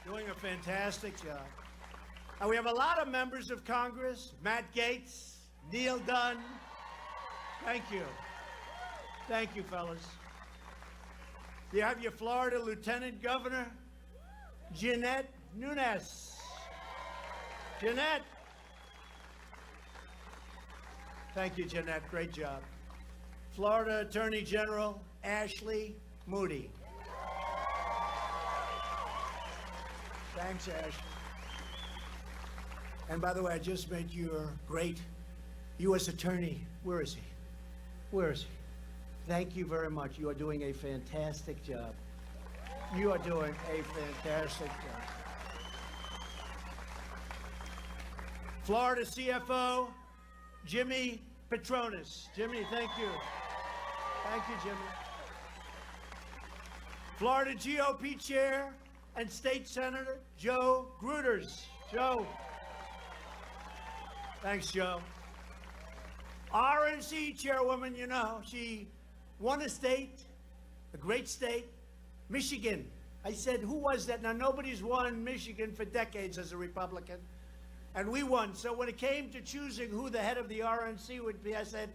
[SPEAKER 4] Doing a fantastic job. And we have a lot of members of Congress. Matt Gaetz, Neil Dunn. Thank you. Thank you, fellas. You have your Florida Lieutenant Governor, Jeanette Nunes. Jeanette. Thank you, Jeanette. Great job. Florida Attorney General Ashley Moody. Thanks, Ashley. And by the way, I just met your great U.S. Attorney. Where is he? Where is he? Thank you very much. You are doing a fantastic job. You are doing a fantastic job. Florida CFO, Jimmy Petronis. Jimmy, thank you. Thank you, Jimmy. Florida GOP Chair and State Senator Joe Gruters. Joe. Thanks, Joe. RNC Chairwoman, you know, she won a state, a great state, Michigan. I said, who was that? Now, nobody's won Michigan for decades as a Republican. And we won. So when it came to choosing who the head of the RNC would be, I said,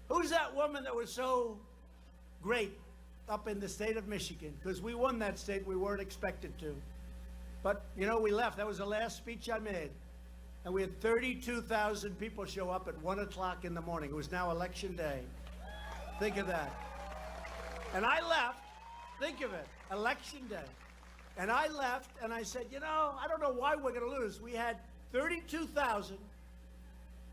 [SPEAKER 4] who's that woman that was so great up in the state of Michigan? Because we won that state. We weren't expected to. But, you know, we left. That was the last speech I made. And we had 32,000 people show up at 1 o'clock in the morning. It was now election day. Think of that. And I left. Think of it. Election day. And I left and I said, you know, I don't know why we're going to lose. We had 32,000.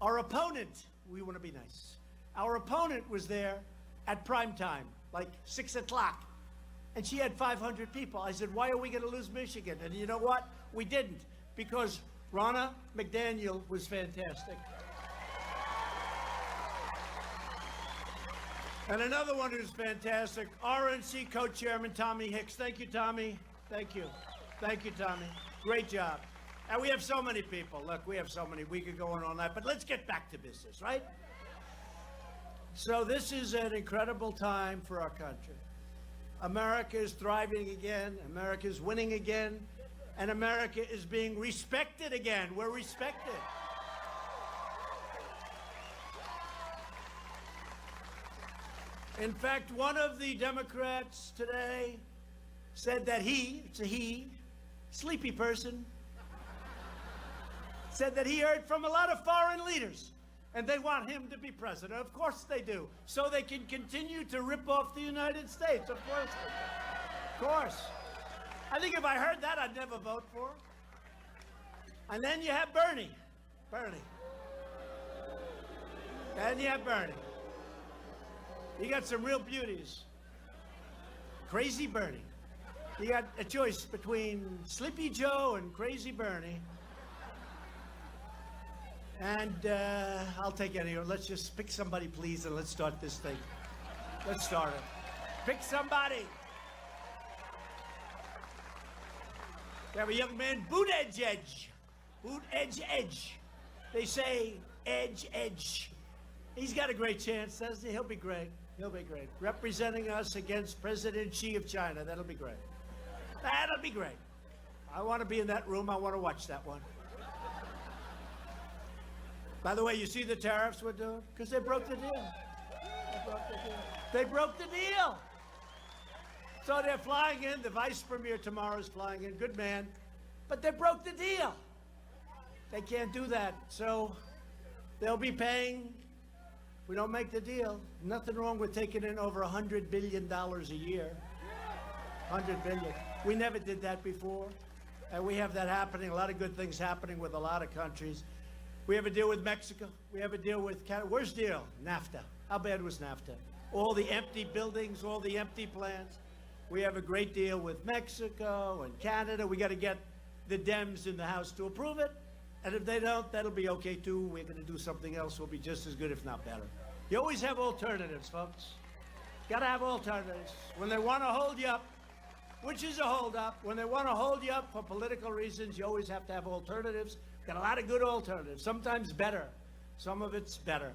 [SPEAKER 4] Our opponent, we want to be nice. Our opponent was there at prime time, like 6 o'clock. And she had 500 people. I said, why are we going to lose Michigan? And you know what? We didn't, because Ronna McDaniel was fantastic. And another one who's fantastic, RNC co-chairman Tommy Hicks. Thank you, Tommy. Thank you. Thank you, Tommy. Great job. And we have so many people. Look, we have so many. We could go on all night. But let's get back to business, right? So this is an incredible time for our country. America is thriving again. America is winning again. And America is being respected again. We're respected. In fact, one of the Democrats today said that it's a he, sleepy person, said that he heard from a lot of foreign leaders, and they want him to be president. Of course they do, so they can continue to rip off the United States. Of course they do. Of course. I think if I heard that, I'd never vote for him. And then you have Bernie. Then you have Bernie. You got some real beauties. Crazy Bernie. You got a choice between Sleepy Joe and Crazy Bernie. And I'll take any of them. Let's just pick somebody, please, and let's start this thing. Let's start it. Pick somebody. We have a young man, Boot Edge. Boot Edge. They say edge. He's got a great chance, doesn't he? He'll be great. He'll be great. Representing us against President Xi of China. That'll be great. That'll be great. I want to be in that room. I want to watch that one. By the way, you see the tariffs we're doing? Because they broke the deal. They broke the deal. So they're flying in. The vice premier tomorrow is flying in. Good man. But they broke the deal. They can't do that. So they'll be paying. We don't make the deal. Nothing wrong with taking in over $100 billion a year. 100 billion. We never did that before. And we have that happening. A lot of good things happening with a lot of countries. We have a deal with Mexico. We have a deal with Canada. Where's the deal? NAFTA. How bad was NAFTA? All the empty buildings, all the empty plants. We have a great deal with Mexico and Canada. We got to get the Dems in the House to approve it. And if they don't, that'll be okay too. We're going to do something else. We'll be just as good, if not better. You always have alternatives, folks. Got to have alternatives. When they want to hold you up, which is a hold-up, when they want to hold you up for political reasons, you always have to have alternatives. Got a lot of good alternatives, sometimes better. Some of it's better.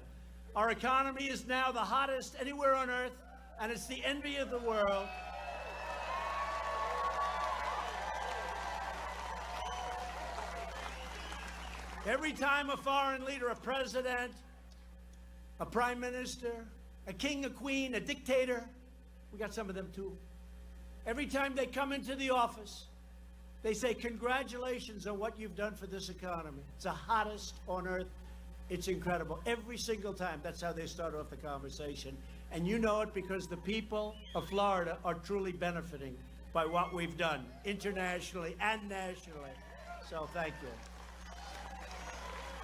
[SPEAKER 4] Our economy is now the hottest anywhere on earth, and it's the envy of the world. Every time a foreign leader, a president, a prime minister, a king, a queen, a dictator, we got some of them too. Every time they come into the office, they say, congratulations on what you've done for this economy. It's the hottest on earth. It's incredible. Every single time, that's how they start off the conversation. And you know it because the people of Florida are truly benefiting by what we've done internationally and nationally. So thank you.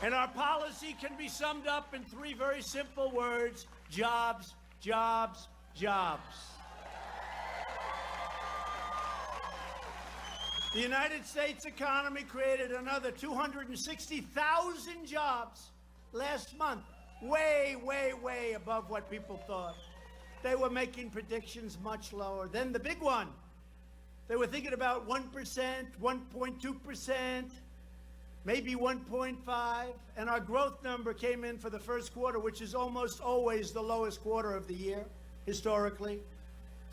[SPEAKER 4] And our policy can be summed up in 3 very simple words: jobs, jobs, jobs. The United States economy created another 260,000 jobs last month. Way, way, way above what people thought. They were making predictions much lower. Then the big one. They were thinking about 1%, 1.2%, maybe 1.5%. And our growth number came in for the first quarter, which is almost always the lowest quarter of the year, historically.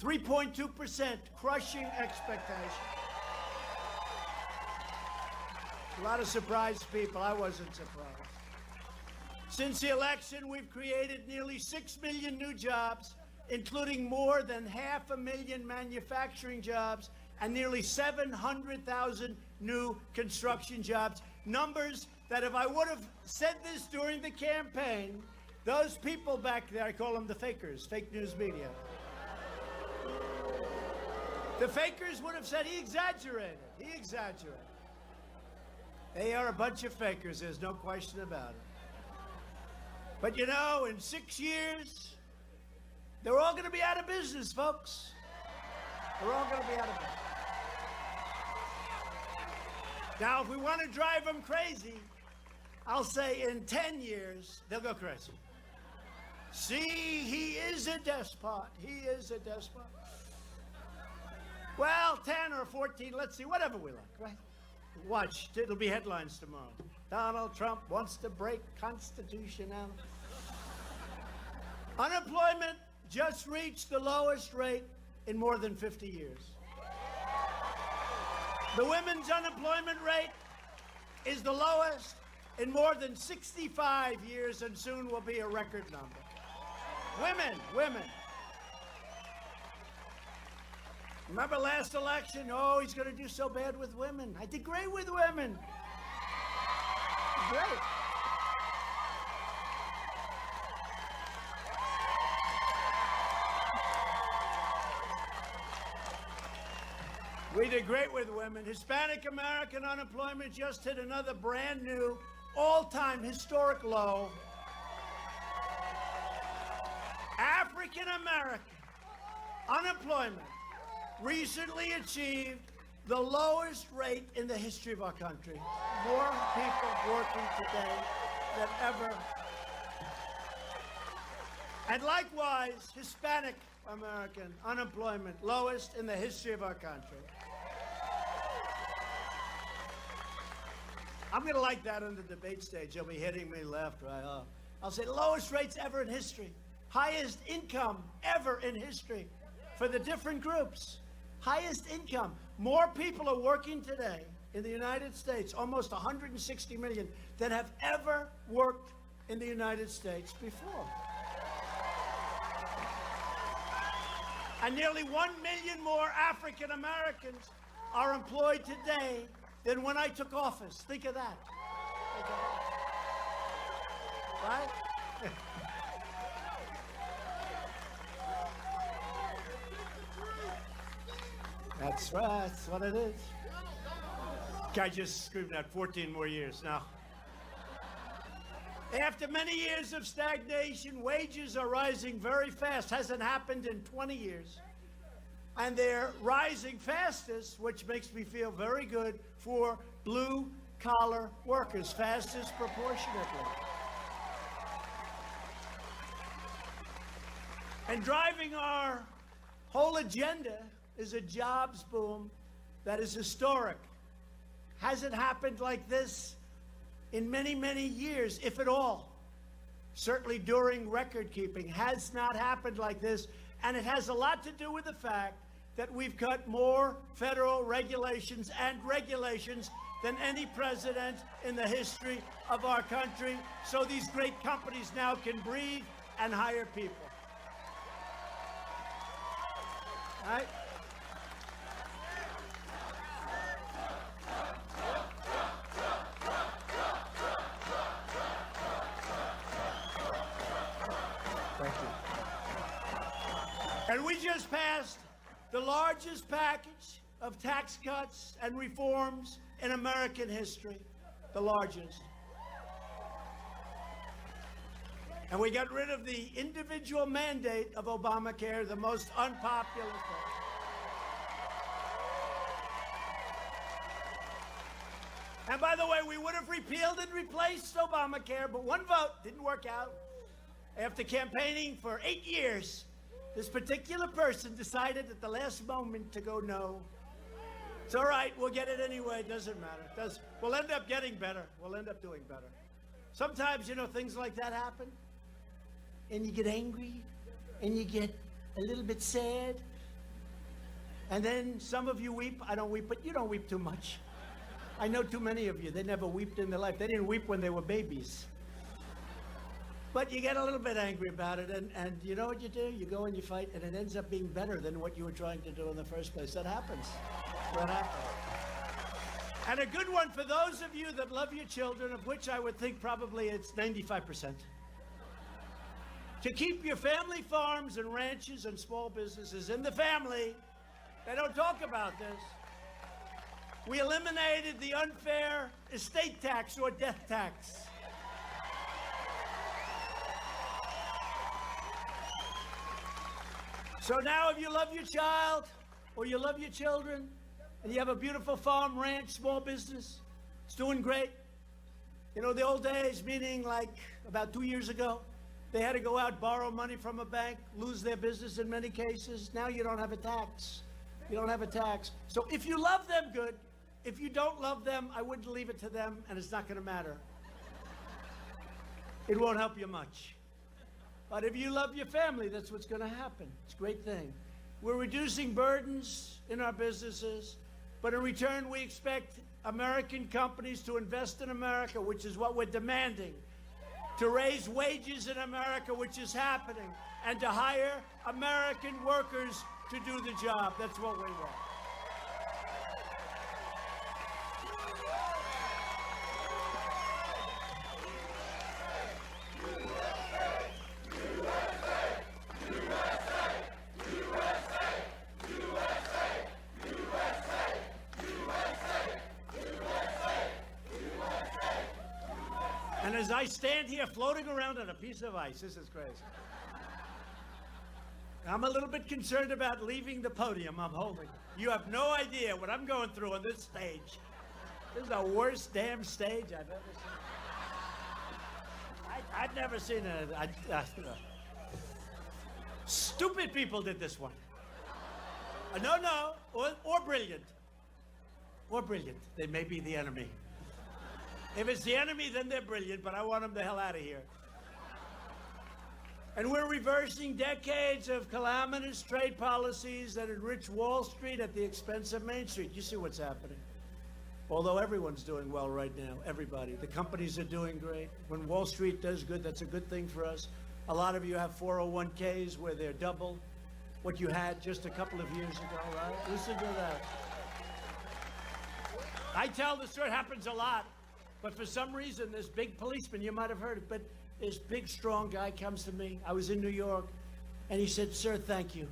[SPEAKER 4] 3.2%, crushing expectations. A lot of surprised people. I wasn't surprised. Since the election, we've created nearly 6 million new jobs, including more than 500,000 manufacturing jobs and nearly 700,000 new construction jobs. Numbers that if I would have said this during the campaign, those people back there, I call them the fakers, fake news media. The fakers would have said he exaggerated. He exaggerated. They are a bunch of fakers, there's no question about it. But you know, in 6 years, they're all going to be out of business, folks. They're all going to be out of business. Now, if we want to drive them crazy, I'll say in 10 years, they'll go crazy. See, he is a despot. He is a despot. Well, 10 or 14, let's see, whatever we like, right? Watch, it'll be headlines tomorrow. Donald Trump wants to break constitutionality. Unemployment just reached the lowest rate in more than 50 years. The women's unemployment rate is the lowest in more than 65 years and soon will be a record number. Women. Remember last election? Oh, he's going to do so bad with women. I did great with women. Great. We did great with women. Hispanic American unemployment just hit another brand new, all-time historic low. African American unemployment recently achieved the lowest rate in the history of our country. More people working today than ever. And likewise, Hispanic American unemployment, lowest in the history of our country. I'm going to like that on the debate stage. They'll be hitting me left, right, up. I'll say lowest rates ever in history. Highest income ever in history for the different groups. Highest income. More people are working today in the United States, almost 160 million, than have ever worked in the United States before. And nearly 1 million more African Americans are employed today than when I took office. Think of that. Right? That's right. That's what it is. Guy just screamed out 14 more years now. After many years of stagnation, wages are rising very fast. Hasn't happened in 20 years. And they're rising fastest, which makes me feel very good, for blue-collar workers, fastest proportionately. And driving our whole agenda is a jobs boom that is historic. Hasn't happened like this in many, many years, if at all. Certainly during record keeping, has not happened like this. And it has a lot to do with the fact that we've cut more federal regulations and regulations than any president in the history of our country. So these great companies now can breathe and hire people. All right? Thank you. And we just passed the largest package of tax cuts and reforms in American history. The largest. And we got rid of the individual mandate of Obamacare, the most unpopular thing. And by the way, we would have repealed and replaced Obamacare, but one vote didn't work out. After campaigning for 8 years, this particular person decided at the last moment to go no. It's all right, we'll get it anyway, it doesn't matter. We'll end up getting better. We'll end up doing better. Sometimes, you know, things like that happen, and you get angry, and you get a little bit sad, and then some of you weep. I don't weep, but you don't weep too much. I know too many of you, they never wept in their life. They didn't weep when they were babies. But you get a little bit angry about it, and you know what you do? You go and you fight, and it ends up being better than what you were trying to do in the first place. That happens. That happens. And a good one for those of you that love your children, of which I would think probably it's 95%. To keep your family farms and ranches and small businesses in the family. They don't talk about this. We eliminated the unfair estate tax or death tax. So now if you love your child or you love your children and you have a beautiful farm, ranch, small business, it's doing great. You know, the old days, meaning like about 2 years ago, they had to go out, borrow money from a bank, lose their business in many cases. Now you don't have a tax. You don't have a tax. So if you love them, good. If you don't love them, I wouldn't leave it to them, and it's not going to matter. It won't help you much. But if you love your family, that's what's going to happen. It's a great thing. We're reducing burdens in our businesses, but in return, we expect American companies to invest in America, which is what we're demanding, to raise wages in America, which is happening, and to hire American workers to do the job. That's what we want. And as I stand here floating around on a piece of ice, this is crazy. I'm a little bit concerned about leaving the podium I'm holding. You have no idea what I'm going through on this stage. This is the worst damn stage I've ever seen. I've never seen stupid people did this one. No, or brilliant. Or brilliant. They may be the enemy. If it's the enemy, then they're brilliant, but I want them the hell out of here. And we're reversing decades of calamitous trade policies that enrich Wall Street at the expense of Main Street. You see what's happening. Although everyone's doing well right now, everybody. The companies are doing great. When Wall Street does good, that's a good thing for us. A lot of you have 401ks where they're double what you had just a couple of years ago, right? Listen to that. I tell the story, it happens a lot. But for some reason, this big policeman, you might have heard it, but this big, strong guy comes to me. I was in New York, and he said, "Sir, thank you.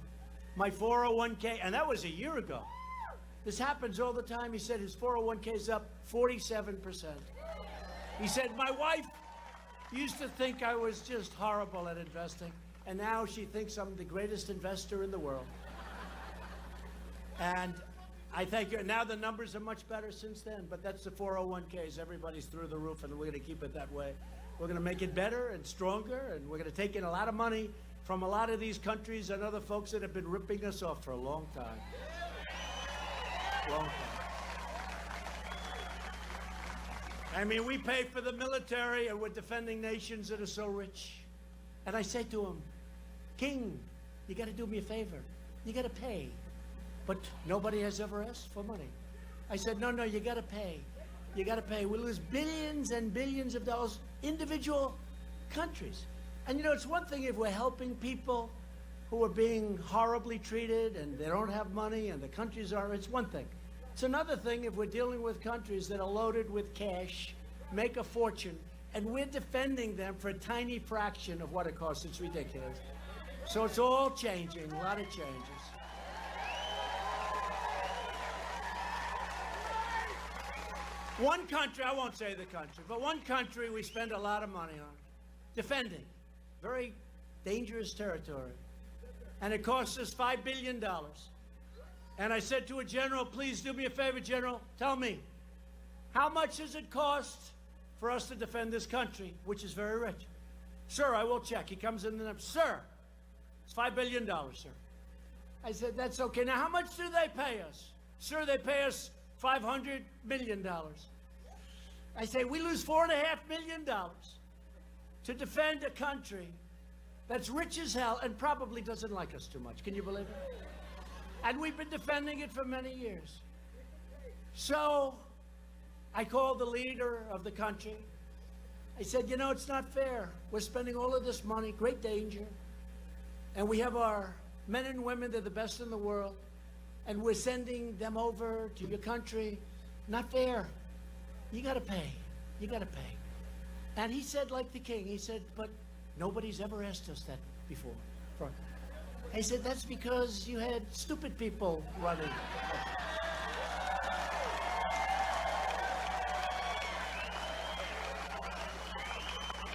[SPEAKER 4] My 401k," and that was a year ago. This happens all the time. He said his 401k is up 47%. He said, "My wife used to think I was just horrible at investing, and now she thinks I'm the greatest investor in the world." And I thank you. Now the numbers are much better since then, but that's the 401ks. Everybody's through the roof, and we're going to keep it that way. We're going to make it better and stronger, and we're going to take in a lot of money from a lot of these countries and other folks that have been ripping us off for a long time. Long time. I mean, we pay for the military, and we're defending nations that are so rich. And I say to him, "King, you got to do me a favor. You got to pay." But nobody has ever asked for money. I said, no, you got to pay. You got to pay. We lose billions and billions of dollars, individual countries. And you know, it's one thing if we're helping people who are being horribly treated and they don't have money and the countries are, it's one thing. It's another thing if we're dealing with countries that are loaded with cash, make a fortune, and we're defending them for a tiny fraction of what it costs. It's ridiculous. So it's all changing, a lot of changes. One country, I won't say the country, but one country we spend a lot of money on, defending, very dangerous territory. And it costs us $5 billion. And I said to a general, "Please do me a favor, General, tell me, how much does it cost for us to defend this country, which is very rich?" "Sir, I will check." He comes in and, "Sir, it's $5 billion, sir." I said, "That's okay. Now, how much do they pay us?" "Sir, they pay us $500 million. I say, we lose $4.5 million to defend a country that's rich as hell and probably doesn't like us too much. Can you believe it? And we've been defending it for many years. So I called the leader of the country. I said, you know, it's not fair. We're spending all of this money, great danger, and we have our men and women, they're the best in the world, and we're sending them over to your country, not fair. You got to pay. You got to pay. And he said, like the king, he said, but nobody's ever asked us that before. He said, that's because you had stupid people running.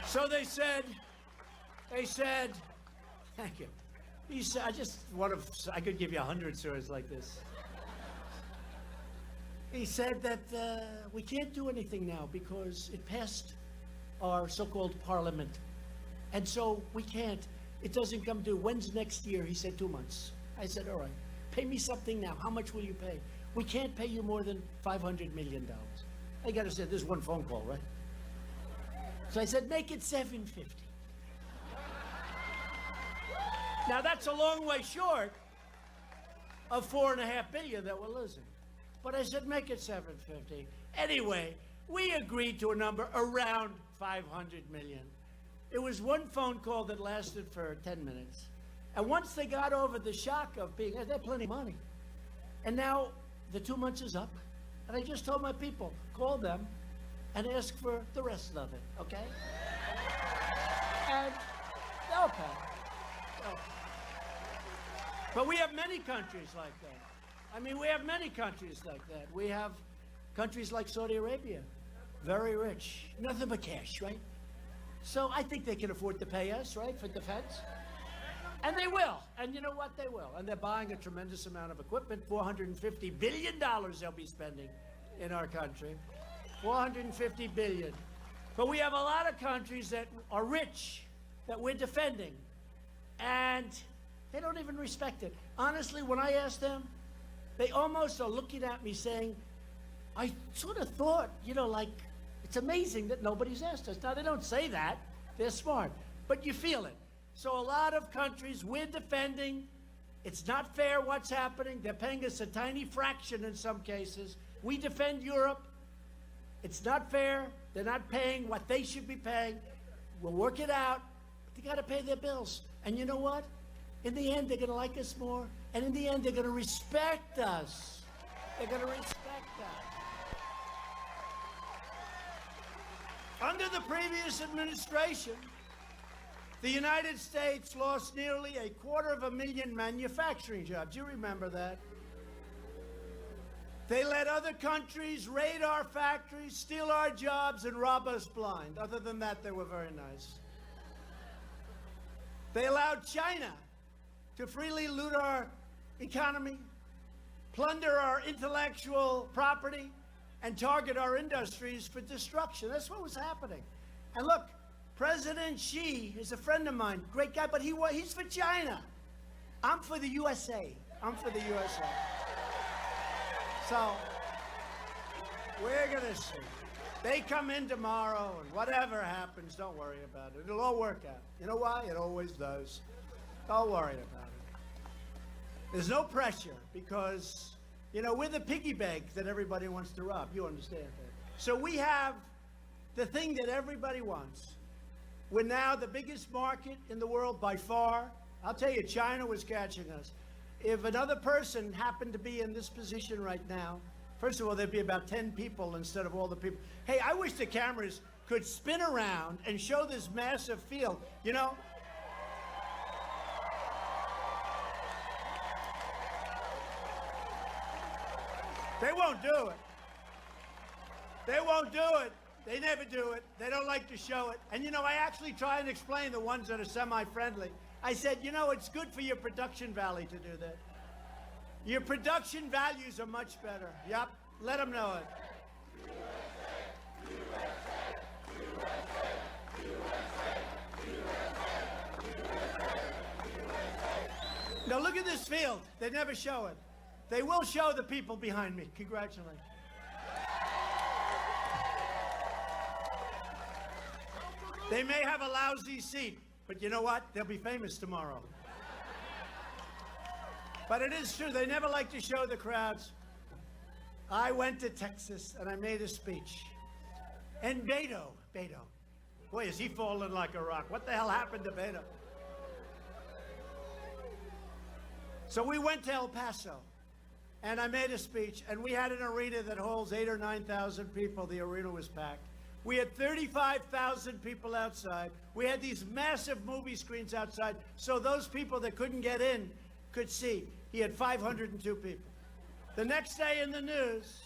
[SPEAKER 4] So they said, thank you. He said, I could give you 100 stories like this. He said that we can't do anything now because it passed our so-called parliament. And so we can't. It doesn't come due. When's next year? He said 2 months. I said, all right, pay me something now. How much will you pay? We can't pay you more than $500 million. I got to say, this is one phone call, right? So I said, make it $750. Now that's a long way short of $4.5 billion that we're losing. But I said, make it $750. Anyway, we agreed to a number around $500 million. It was one phone call that lasted for 10 minutes. And once they got over the shock of being, they had plenty of money. And now the 2 months is up. And I just told my people, call them and ask for the rest of it, okay? And they'll pay. They'll pay. But we have many countries like that. I mean, we have many countries like that. We have countries like Saudi Arabia, very rich, nothing but cash, right? So I think they can afford to pay us, right, for defense. And they will. And you know what? They will. And they're buying a tremendous amount of equipment. $450 billion they'll be spending in our country. $450 billion. But we have a lot of countries that are rich, that we're defending. And they don't even respect it. Honestly, when I ask them, they almost are looking at me saying, I sort of thought, you know, like, it's amazing that nobody's asked us. Now, they don't say that. They're smart. But you feel it. So a lot of countries we're defending. It's not fair what's happening. They're paying us a tiny fraction in some cases. We defend Europe. It's not fair. They're not paying what they should be paying. We'll work it out. But they got to pay their bills. And you know what? In the end, they're going to like us more. And in the end, they're going to respect us. They're going to respect us. Under the previous administration, the United States lost nearly 250,000 manufacturing jobs. You remember that? They let other countries raid our factories, steal our jobs, and rob us blind. Other than that, they were very nice. They allowed China to freely loot our economy, plunder our intellectual property, and target our industries for destruction. That's what was happening. And look, President Xi is a friend of mine, great guy, but he's for China. I'm for the USA. I'm for the USA. So, we're going to see. They come in tomorrow, and whatever happens, don't worry about it. It'll all work out. You know why? It always does. Don't worry about it. There's no pressure because, you know, we're the piggy bank that everybody wants to rob. You understand that? So we have the thing that everybody wants. We're now the biggest market in the world by far. I'll tell you, China was catching us. If another person happened to be in this position right now, first of all, there'd be about 10 people instead of all the people. Hey, I wish the cameras could spin around and show this massive field. You know, they won't do it. They won't do it. They never do it. They don't like to show it. And, you know, I actually try and explain the ones that are semi-friendly. I said, you know, it's good for your production value to do that. Your production values are much better. Yep. Let them know it. Now, look at this field. They never show it. They will show the people behind me. Congratulations. They may have a lousy seat, but you know what? They'll be famous tomorrow. But it is true. They never like to show the crowds. I went to Texas, and I made a speech. And Beto, boy, is he falling like a rock. What the hell happened to Beto? So we went to El Paso. and I made a speech, and we had an arena that holds 8,000 or 9,000 people. The arena was packed. We had 35,000 people outside. We had these massive movie screens outside, so those people that couldn't get in could see. He had 502 people. The next day in the news,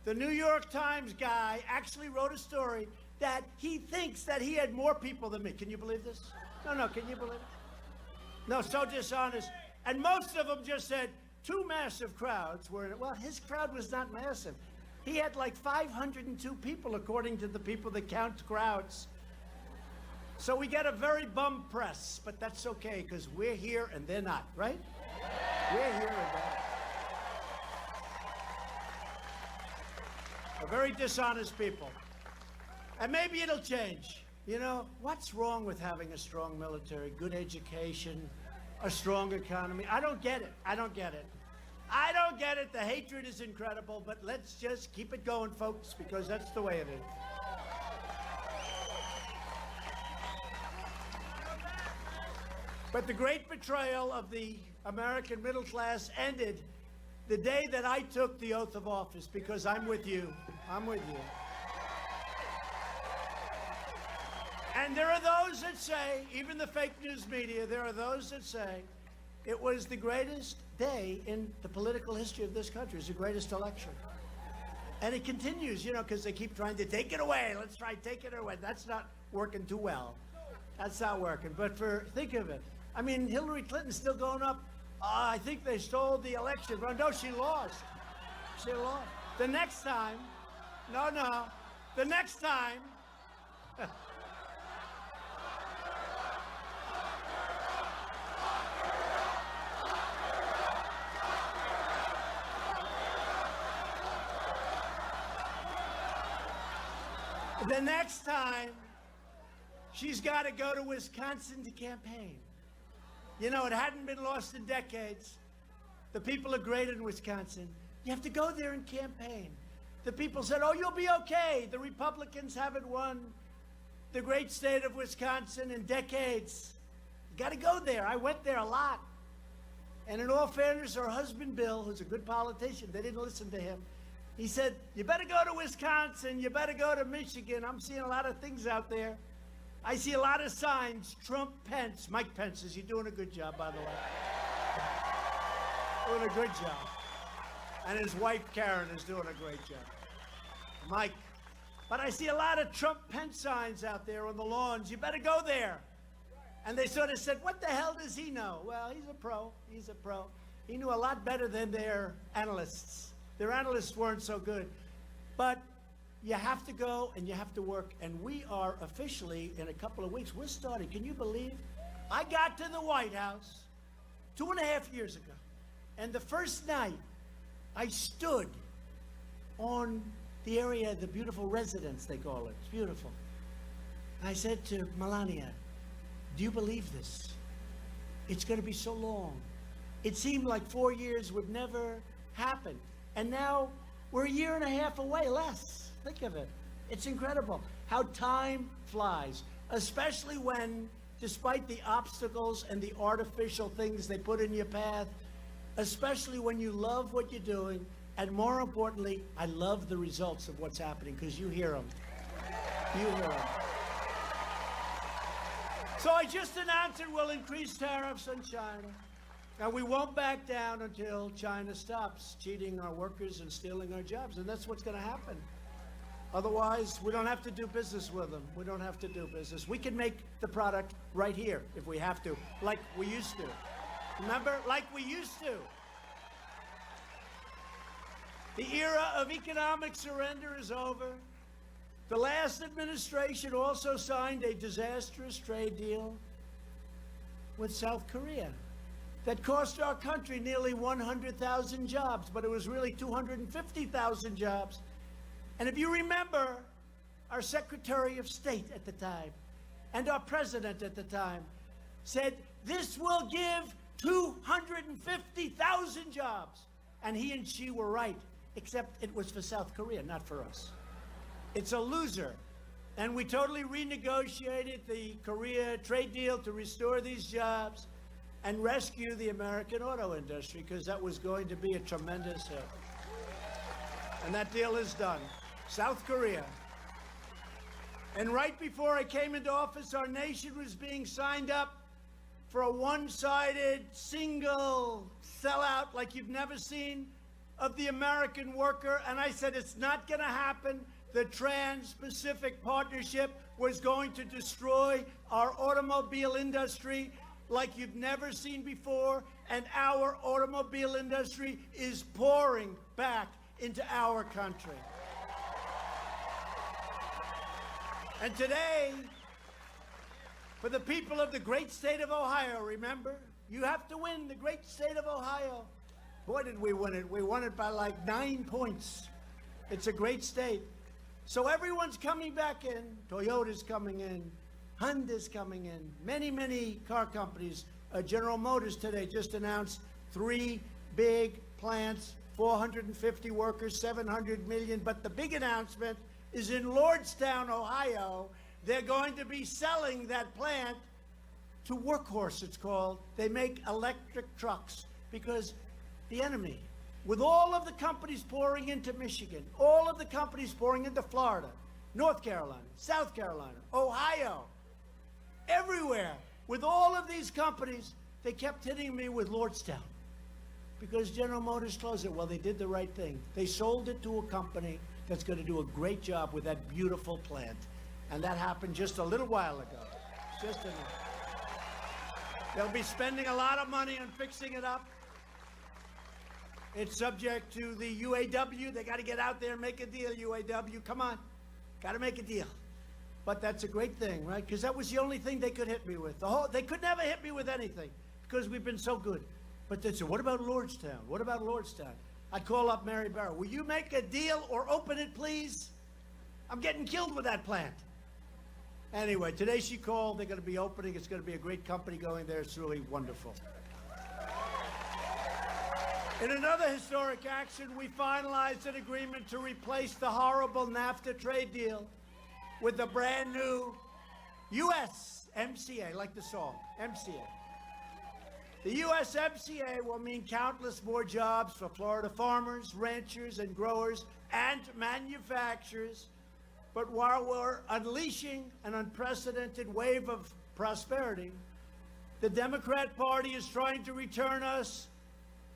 [SPEAKER 4] the New York Times guy actually wrote a story that he thinks that he had more people than me. Can you believe this? No, can you believe it? No, so dishonest. And most of them just said, 2 massive crowds were in it. Well, his crowd was not massive. He had like 502 people, according to the people that count crowds. So we get a very bum press, but that's okay, because we're here and they're not, right? We're here and they're not. We're very dishonest people. And maybe it'll change. You know, what's wrong with having a strong military, good education, a strong economy? I don't get it. I don't get it. I don't get it. The hatred is incredible, but let's just keep it going, folks, because that's the way it is. But the great betrayal of the American middle class ended the day that I took the oath of office, because I'm with you. I'm with you. And there are those that say, even the fake news media, there are those that say it was the greatest day in the political history of this country. It's the greatest election. And it continues, you know, because they keep trying to take it away. Let's try to take it away. That's not working too well. That's not working. But think of it. I mean, Hillary Clinton's still going up. I think they stole the election. Well, no, she lost. She lost. The next time, the next time, the next time, she's got to go to Wisconsin to campaign. You know, it hadn't been lost in decades. The people are great in Wisconsin. You have to go there and campaign. The people said, oh, you'll be okay. The Republicans haven't won the great state of Wisconsin in decades. You got to go there. I went there a lot. And in all fairness, her husband, Bill, who's a good politician, they didn't listen to him. He said, you better go to Wisconsin. You better go to Michigan. I'm seeing a lot of things out there. I see a lot of signs. Trump, Pence. Mike Pence, is he doing a good job, by the way? Doing a good job. And his wife, Karen, is doing a great job. Mike. But I see a lot of Trump, Pence signs out there on the lawns. You better go there. And they sort of said, what the hell does he know? Well, he's a pro. He's a pro. He knew a lot better than their analysts. Their analysts weren't so good. But you have to go and you have to work. And we are officially, in a couple of weeks, we're starting. Can you believe? I got to the White House 2.5 years ago. And the first night, I stood on the area, the beautiful residence, they call it. It's beautiful. I said to Melania, do you believe this? It's going to be so long. It seemed like 4 years would never happen. And now we're 1.5 years away, less. Think of it. It's incredible how time flies, especially when, despite the obstacles and the artificial things they put in your path, especially when you love what you're doing, and more importantly, I love the results of what's happening, because you hear them. You hear them. So I just announced it will increase tariffs on China. And we won't back down until China stops cheating our workers and stealing our jobs. And that's what's going to happen. Otherwise, we don't have to do business with them. We don't have to do business. We can make the product right here if we have to, like we used to. Remember? Like we used to. The era of economic surrender is over. The last administration also signed a disastrous trade deal with South Korea that cost our country nearly 100,000 jobs, but it was really 250,000 jobs. And if you remember, our Secretary of State at the time and our President at the time said, this will give 250,000 jobs. And he and she were right, except it was for South Korea, not for us. It's a loser. And we totally renegotiated the Korea trade deal to restore these jobs. and rescue the American auto industry, because that was going to be a tremendous hit. And that deal is done. South Korea. And right before I came into office, our nation was being signed up for a one-sided, single sellout like you've never seen of the American worker. And I said, it's not going to happen. The Trans-Pacific Partnership was going to destroy our automobile industry like you've never seen before. And our automobile industry is pouring back into our country. And today, for the people of the great state of Ohio, remember, you have to win the great state of Ohio. Boy, did we win it. We won it by like 9 points. It's a great state. So everyone's coming back in. Toyota's coming in. Honda's coming in. Many, many car companies. General Motors today just announced 3 big plants, 450 workers, 700 million. But the big announcement is in Lordstown, Ohio. They're going to be selling that plant to Workhorse, it's called. They make electric trucks because the enemy, with all of the companies pouring into Michigan, all of the companies pouring into Florida, North Carolina, South Carolina, Ohio, everywhere, with all of these companies, they kept hitting me with Lordstown because General Motors closed it. Well, they did the right thing. They sold it to a company that's going to do a great job with that beautiful plant. And that happened just a little while ago. Just a minute. They'll be spending a lot of money on fixing it up. It's subject to the UAW. They got to get out there and make a deal, UAW. Come on. Got to make a deal. But that's a great thing, right? Because that was the only thing they could hit me with. They could never hit me with anything because we've been so good. But they said, what about Lordstown? What about Lordstown? I'd call up Mary Barra. Will you make a deal or open it, please? I'm getting killed with that plant. Anyway, today she called. They're going to be opening. It's going to be a great company going there. It's really wonderful. In another historic action, we finalized an agreement to replace the horrible NAFTA trade deal with the brand new USMCA, like the song, MCA. The USMCA will mean countless more jobs for Florida farmers, ranchers, and growers, and manufacturers. But while we're unleashing an unprecedented wave of prosperity, the Democrat Party is trying to return us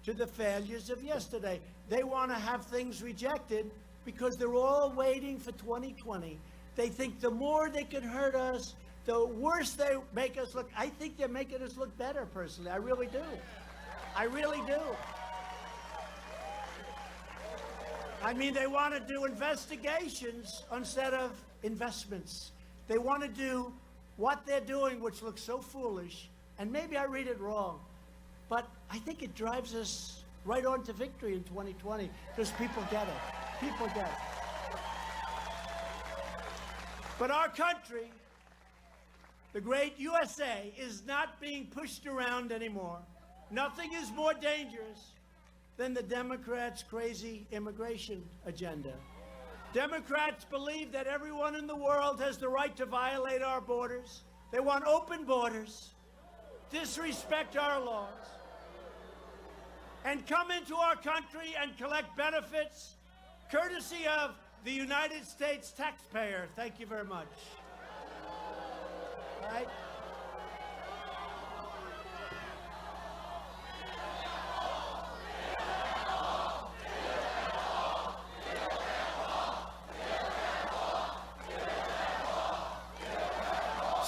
[SPEAKER 4] to the failures of yesterday. They want to have things rejected because they're all waiting for 2020. They think the more they can hurt us, the worse they make us look. I think they're making us look better, personally. I really do. I really do. I mean, they want to do investigations instead of investments. They want to do what they're doing, which looks so foolish. And maybe I read it wrong, but I think it drives us right on to victory in 2020 because people get it. People get it. But our country, the great USA, is not being pushed around anymore. Nothing is more dangerous than the Democrats' crazy immigration agenda. Democrats believe that everyone in the world has the right to violate our borders. They want open borders, disrespect our laws, and come into our country and collect benefits courtesy of the United States taxpayer. Thank you very much. All right?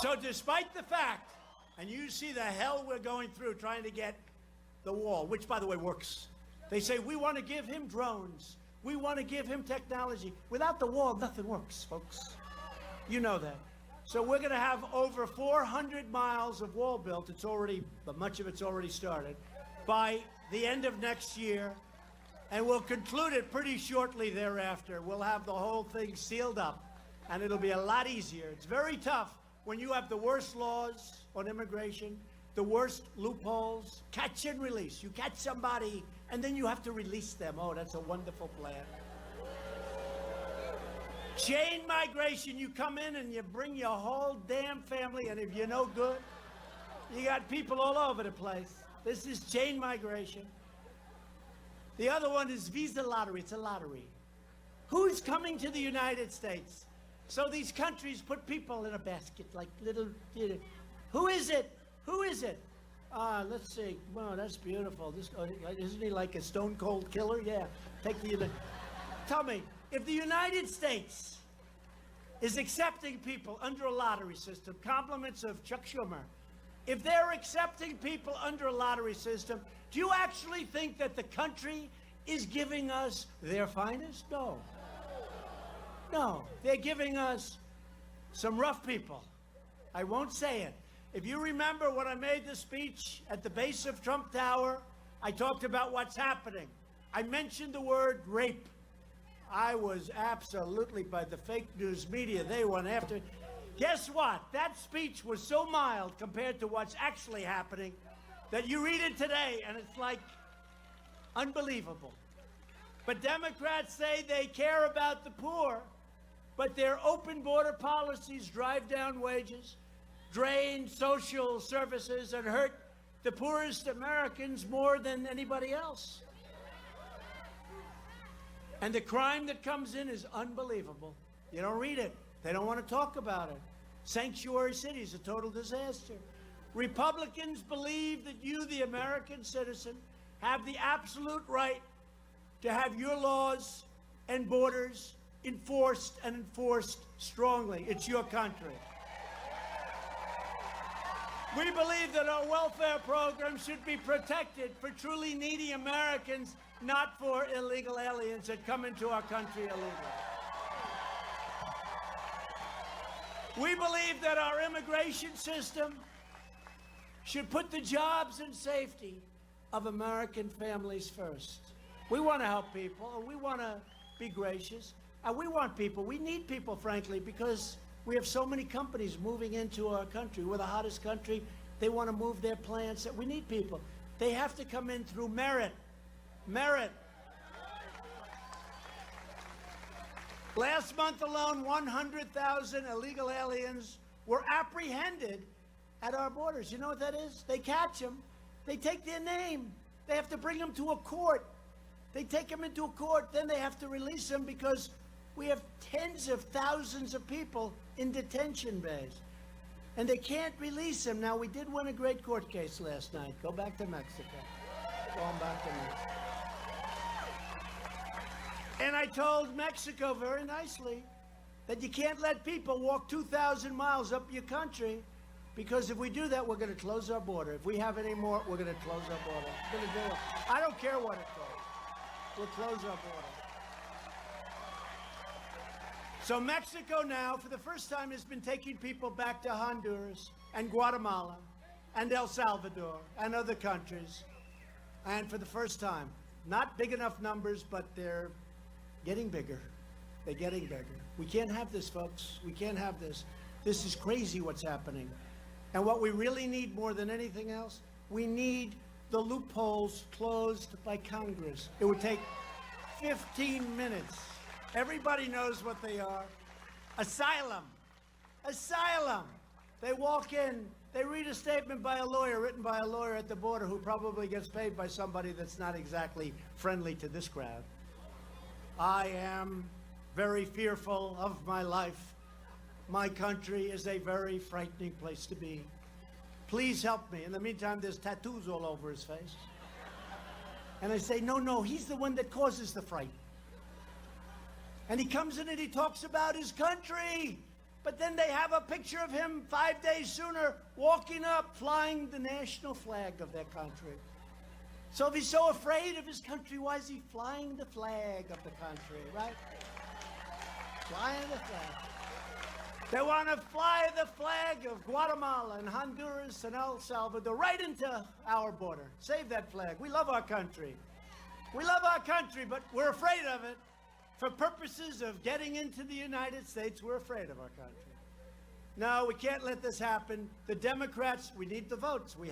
[SPEAKER 4] So despite the fact, and you see the hell we're going through trying to get the wall, which, by the way, works. They say, we want to give him drones. We want to give him technology. Without the wall, nothing works, folks. You know that. So we're going to have over 400 miles of wall built. It's already, but much of it's already started, by the end of next year. And we'll conclude it pretty shortly thereafter. We'll have the whole thing sealed up, and it'll be a lot easier. It's very tough when you have the worst laws on immigration, the worst loopholes, catch and release. You catch somebody, and then you have to release them. Oh, that's a wonderful plan. Chain migration, you come in and you bring your whole damn family, and if you're no good, You got people all over the place. This is chain migration. The other one is visa lottery. It's a lottery. Who's coming to the United States? So these countries put people in a basket like little, who is it? Who is it? Let's see. Wow, that's beautiful. This, isn't he like a stone cold killer? Yeah. Take the, tell me, if the United States is accepting people under a lottery system, compliments of Chuck Schumer, if they're accepting people under a lottery system, do you actually think that the country is giving us their finest? No. No, they're giving us some rough people. I won't say it. If you remember when I made the speech at the base of Trump Tower, I talked about what's happening. I mentioned the word rape. I was absolutely, by the fake news media, they went after. Guess what? That speech was so mild compared to what's actually happening that you read it today and it's like unbelievable. But Democrats say they care about the poor, but their open border policies drive down wages, drain social services, and hurt the poorest Americans more than anybody else. And the crime that comes in is unbelievable. You don't read it. They don't want to talk about it. Sanctuary cities, a total disaster. Republicans believe that you, the American citizen, have the absolute right to have your laws and borders enforced and enforced strongly. It's your country. We believe that our welfare program should be protected for truly needy Americans, not for illegal aliens that come into our country illegally. We believe that our immigration system should put the jobs and safety of American families first. We want to help people, and we want to be gracious, and we want people. We need people, frankly, because we have so many companies moving into our country. We're the hottest country. They want to move their plants. We need people. They have to come in through merit. Merit. Last month alone, 100,000 illegal aliens were apprehended at our borders. You know what that is? They catch them. They take their name. They have to bring them to a court. They take them into a court. Then they have to release them because we have tens of thousands of people in detention bays. And they can't release them. Now, we did win a great court case last night. Go back to Mexico. Going back to Mexico. And I told Mexico very nicely that you can't let people walk 2,000 miles up your country, because if we do that, we're going to close our border. If we have any more, we're going to close our border. We're going to do it. I don't care what it costs. We'll close our border. So Mexico now, for the first time, has been taking people back to Honduras and Guatemala and El Salvador and other countries. And for the first time, not big enough numbers, but they're getting bigger. They're getting bigger. We can't have this, folks. We can't have this. This is crazy what's happening. And what we really need more than anything else, we need the loopholes closed by Congress. It would take 15 minutes. Everybody knows what they are. Asylum. Asylum. They walk in, they read a statement by a lawyer, written by a lawyer at the border who probably gets paid by somebody that's not exactly friendly to this crowd. I am very fearful of my life. My country is a very frightening place to be. Please help me. In the meantime, there's tattoos all over his face. And I say, no, he's the one that causes the fright. And he comes in and he talks about his country. But then they have a picture of him 5 days sooner walking up, flying the national flag of their country. So if he's so afraid of his country, why is he flying the flag of the country, right? Flying the flag. They want to fly the flag of Guatemala and Honduras and El Salvador right into our border. Save that flag. We love our country. We love our country, but we're afraid of it. For purposes of getting into the United States, we're afraid of our country. No, we can't let this happen. The Democrats, we need the votes. We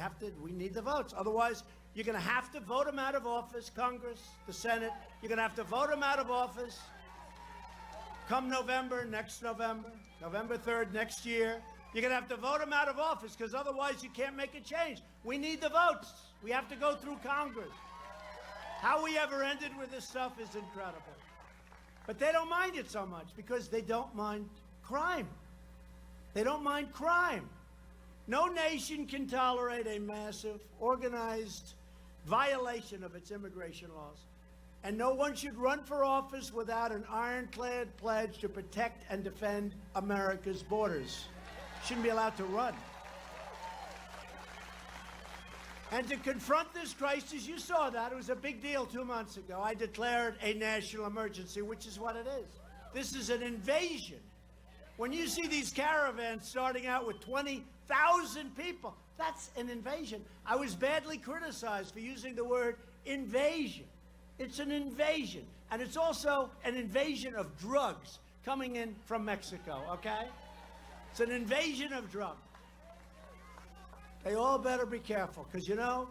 [SPEAKER 4] need the votes. Otherwise, you're going to have to vote them out of office, Congress, the Senate. You're going to have to vote them out of office come November, next November, November 3rd next year. You're going to have to vote them out of office because otherwise you can't make a change. We need the votes. We have to go through Congress. How we ever ended with this stuff is incredible. But they don't mind it so much because they don't mind crime. They don't mind crime. No nation can tolerate a massive, organized violation of its immigration laws. And no one should run for office without an ironclad pledge to protect and defend America's borders. Shouldn't be allowed to run. And to confront this crisis, you saw that. It was a big deal 2 months ago. I declared a national emergency, which is what it is. This is an invasion. When you see these caravans starting out with 20,000 people, that's an invasion. I was badly criticized for using the word invasion. It's an invasion. And it's also an invasion of drugs coming in from Mexico, okay? It's an invasion of drugs. They all better be careful, because, you know,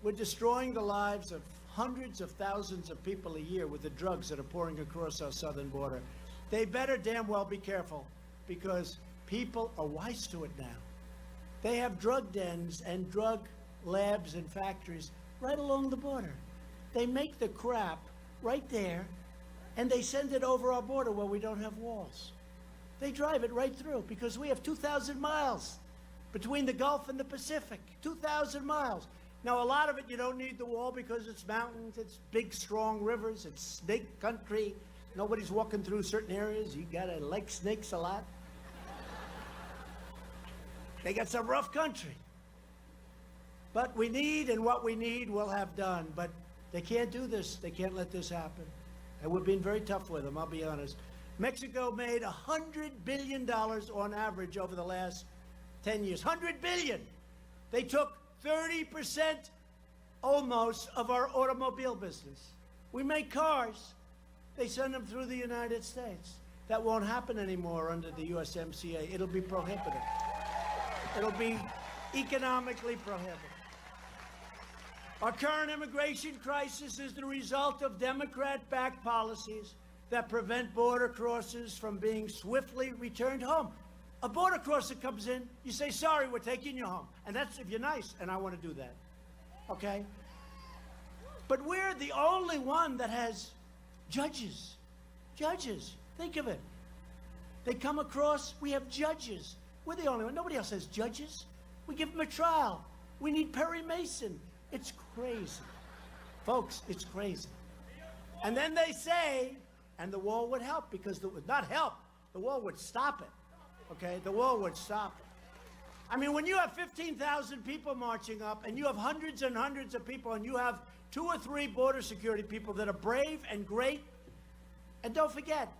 [SPEAKER 4] we're destroying the lives of hundreds of thousands of people a year with the drugs that are pouring across our southern border. They better damn well be careful, because people are wise to it now. They have drug dens and drug labs and factories right along the border. They make the crap right there, and they send it over our border where we don't have walls. They drive it right through, because we have 2,000 miles between the Gulf and the Pacific. 2,000 miles. Now, a lot of it you don't need the wall because it's mountains, it's big, strong rivers, it's snake country. Nobody's walking through certain areas. You gotta like snakes a lot. They got some rough country. But we need, and what we need we'll have done. But they can't do this. They can't let this happen. And we're being very tough with them, I'll be honest. Mexico made $100 billion on average over the last 10 years. $100 billion. They took 30% almost of our automobile business. We make cars. They send them through the United States. That won't happen anymore under the USMCA. It'll be prohibited. It'll be economically prohibited. Our current immigration crisis is the result of Democrat-backed policies that prevent border crossers from being swiftly returned home. A border crosser comes in, you say, sorry, we're taking you home. And that's if you're nice, and I want to do that. Okay? But we're the only one that has judges. Judges. Think of it. They come across, we have judges. We're the only one. Nobody else has judges. We give them a trial. We need Perry Mason. It's crazy. Folks, it's crazy. And then they say, and the wall would help, because it would not help. The wall would stop it. Okay? The wall would stop it. I mean, when you have 15,000 people marching up, and you have hundreds and hundreds of people, and you have 2 or 3 border security people that are brave and great, and don't forget,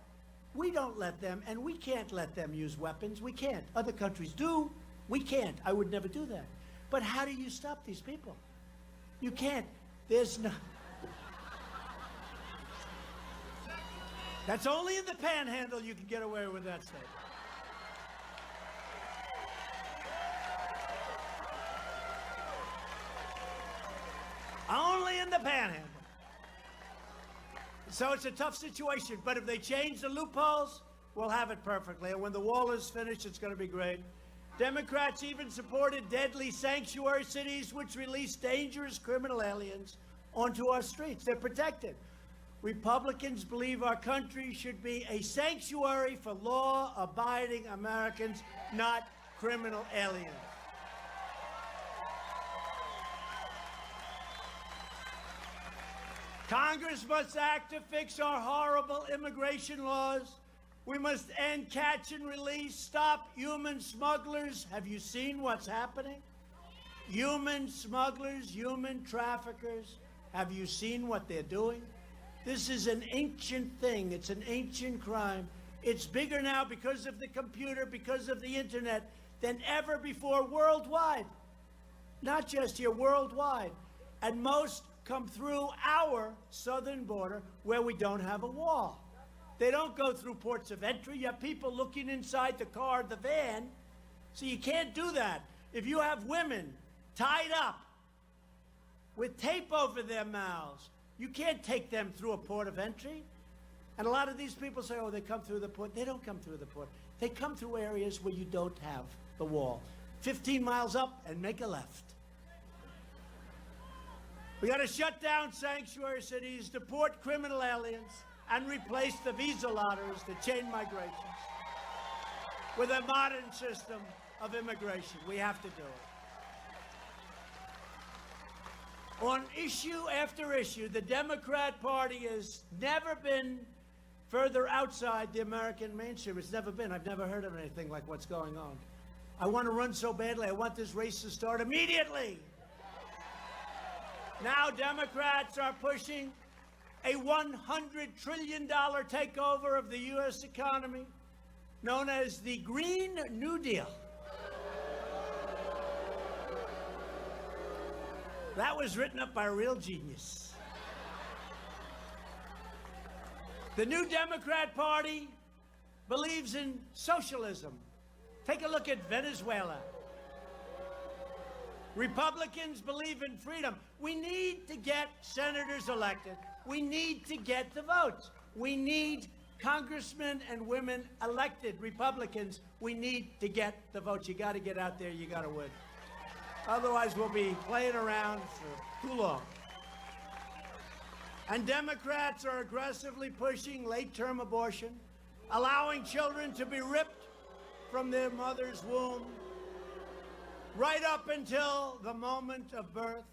[SPEAKER 4] we don't let them, and we can't let them use weapons. We can't. Other countries do. We can't. I would never do that. But how do you stop these people? You can't. There's no... That's only in the panhandle you can get away with that statement. Only in the panhandle. So it's a tough situation, but if they change the loopholes, we'll have it perfectly. And when the wall is finished, it's going to be great. Democrats even supported deadly sanctuary cities, which release dangerous criminal aliens onto our streets. They're protected. Republicans believe our country should be a sanctuary for law-abiding Americans, not criminal aliens. Congress must act to fix our horrible immigration laws. We must end catch and release, stop human smugglers. Have you seen what's happening? Human smugglers, human traffickers. Have you seen what they're doing? This is an ancient thing. It's an ancient crime. It's bigger now because of the computer, because of the internet, than ever before worldwide. Not just here, worldwide. And most come through our southern border where we don't have a wall. They don't go through ports of entry. You have people looking inside the car, the van. So you can't do that. If you have women tied up with tape over their mouths, you can't take them through a port of entry. And a lot of these people say, oh, they come through the port. They don't come through the port. They come through areas where you don't have the wall. 15 miles up and make a left. We got to shut down sanctuary cities, deport criminal aliens, and replace the visa lotteries, the chain migrations, with a modern system of immigration. We have to do it. On issue after issue, the Democrat Party has never been further outside the American mainstream. It's never been. I've never heard of anything like what's going on. I want to run so badly. I want this race to start immediately. Now Democrats are pushing a $100 trillion takeover of the U.S. economy, known as the Green New Deal. That was written up by a real genius. The new Democrat Party believes in socialism. Take a look at Venezuela. Republicans believe in freedom. We need to get senators elected. We need to get the votes. We need congressmen and women elected. Republicans, we need to get the votes. You got to get out there. You got to win. Otherwise, we'll be playing around for too long. And Democrats are aggressively pushing late-term abortion, allowing children to be ripped from their mother's womb right up until the moment of birth.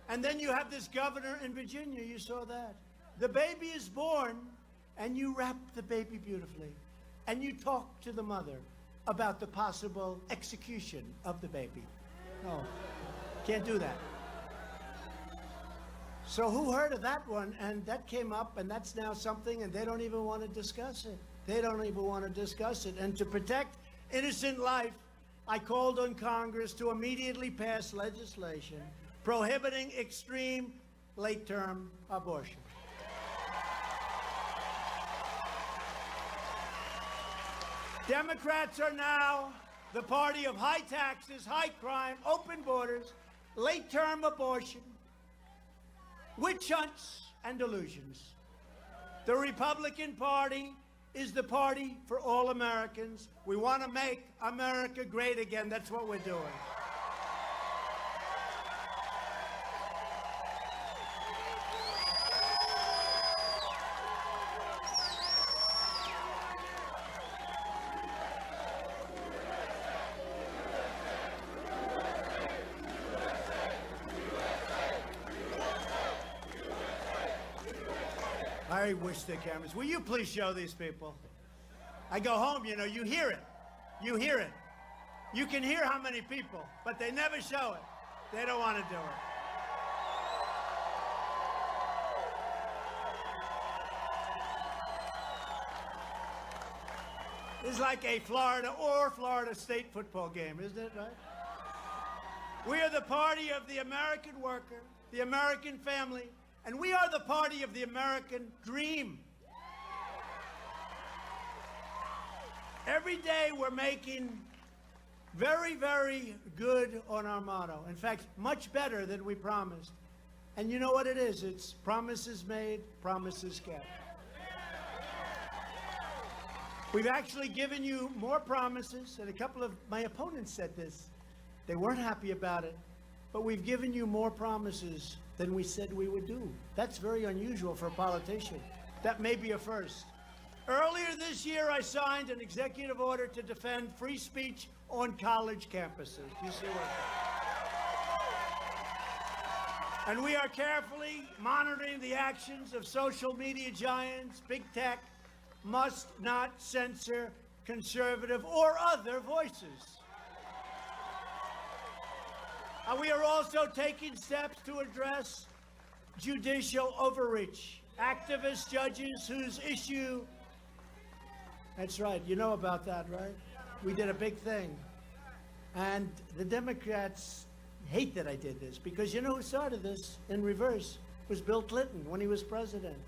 [SPEAKER 4] And then you have this governor in Virginia, you saw that. The baby is born, and you wrap the baby beautifully, and you talk to the mother about the possible execution of the baby. No, can't do that. So who heard of that one? And that came up, and that's now something, and they don't even want to discuss it. They don't even want to discuss it. And to protect innocent life, I called on Congress to immediately pass legislation prohibiting extreme late-term abortion. Democrats are now the party of high taxes, high crime, open borders, late-term abortion, witch hunts, and delusions. The Republican Party is the party for all Americans. We want to make America great again. That's what we're doing. I wish the cameras. Will you please show these people? I go home, you know, you hear it. You hear it. You can hear how many people, but they never show it. They don't want to do it. It's like a Florida State football game, isn't it, right? We are the party of the American worker, the American family, and we are the party of the American dream. Every day we're making very, very good on our motto. In fact, much better than we promised. And you know what it is? It's promises made, promises kept. We've actually given you more promises, and a couple of my opponents said this. They weren't happy about it, but we've given you more promises than we said we would do. That's very unusual for a politician. That may be a first. Earlier this year, I signed an executive order to defend free speech on college campuses. You see what? And we are carefully monitoring the actions of social media giants. Big tech must not censor conservative or other voices. And we are also taking steps to address judicial overreach. Activist judges whose issue... That's right, you know about that, right? We did a big thing. And the Democrats hate that I did this, because you know who started this in reverse? It was Bill Clinton when he was president.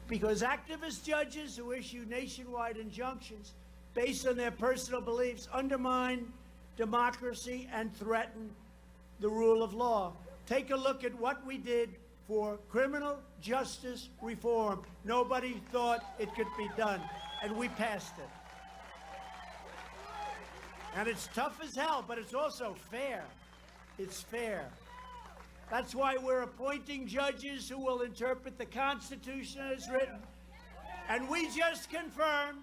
[SPEAKER 4] Because activist judges who issue nationwide injunctions based on their personal beliefs undermine democracy and threaten the rule of law. Take a look at what we did for criminal justice reform. Nobody thought it could be done, and we passed it. And it's tough as hell, but it's also fair. It's fair. That's why we're appointing judges who will interpret the Constitution as written. And we just confirmed,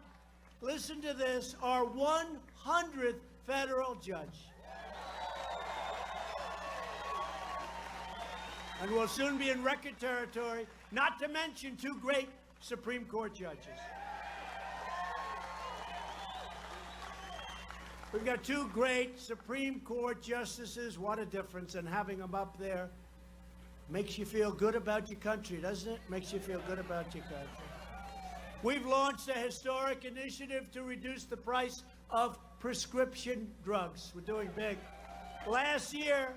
[SPEAKER 4] listen to this, our 100th federal judge. And we'll soon be in record territory, not to mention 2 great Supreme Court judges. We've got 2 great Supreme Court justices. What a difference. And having them up there makes you feel good about your country, doesn't it? Makes you feel good about your country. We've launched a historic initiative to reduce the price of prescription drugs. We're doing big. Last year,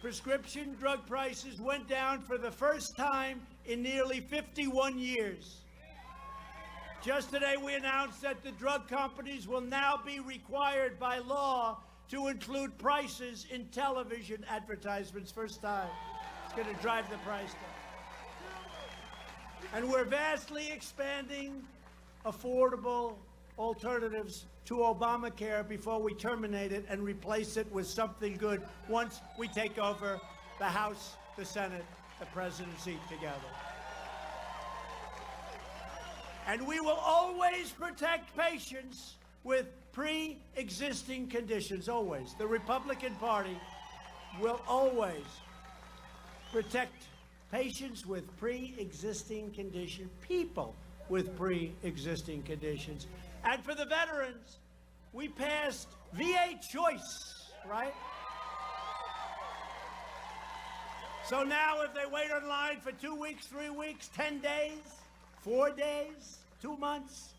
[SPEAKER 4] prescription drug prices went down for the first time in nearly 51 years. Just today, we announced that the drug companies will now be required by law to include prices in television advertisements. First time. It's going to drive the price down. And we're vastly expanding affordable alternatives to Obamacare before we terminate it and replace it with something good once we take over the House, the Senate, the presidency together. And we will always protect patients with pre-existing conditions, always. The Republican Party will always protect patients with pre-existing conditions, people with pre-existing conditions. And for the veterans, we passed VA Choice, right? So now if they wait online for 2 weeks, 3 weeks, 10 days, 4 days, 2 months,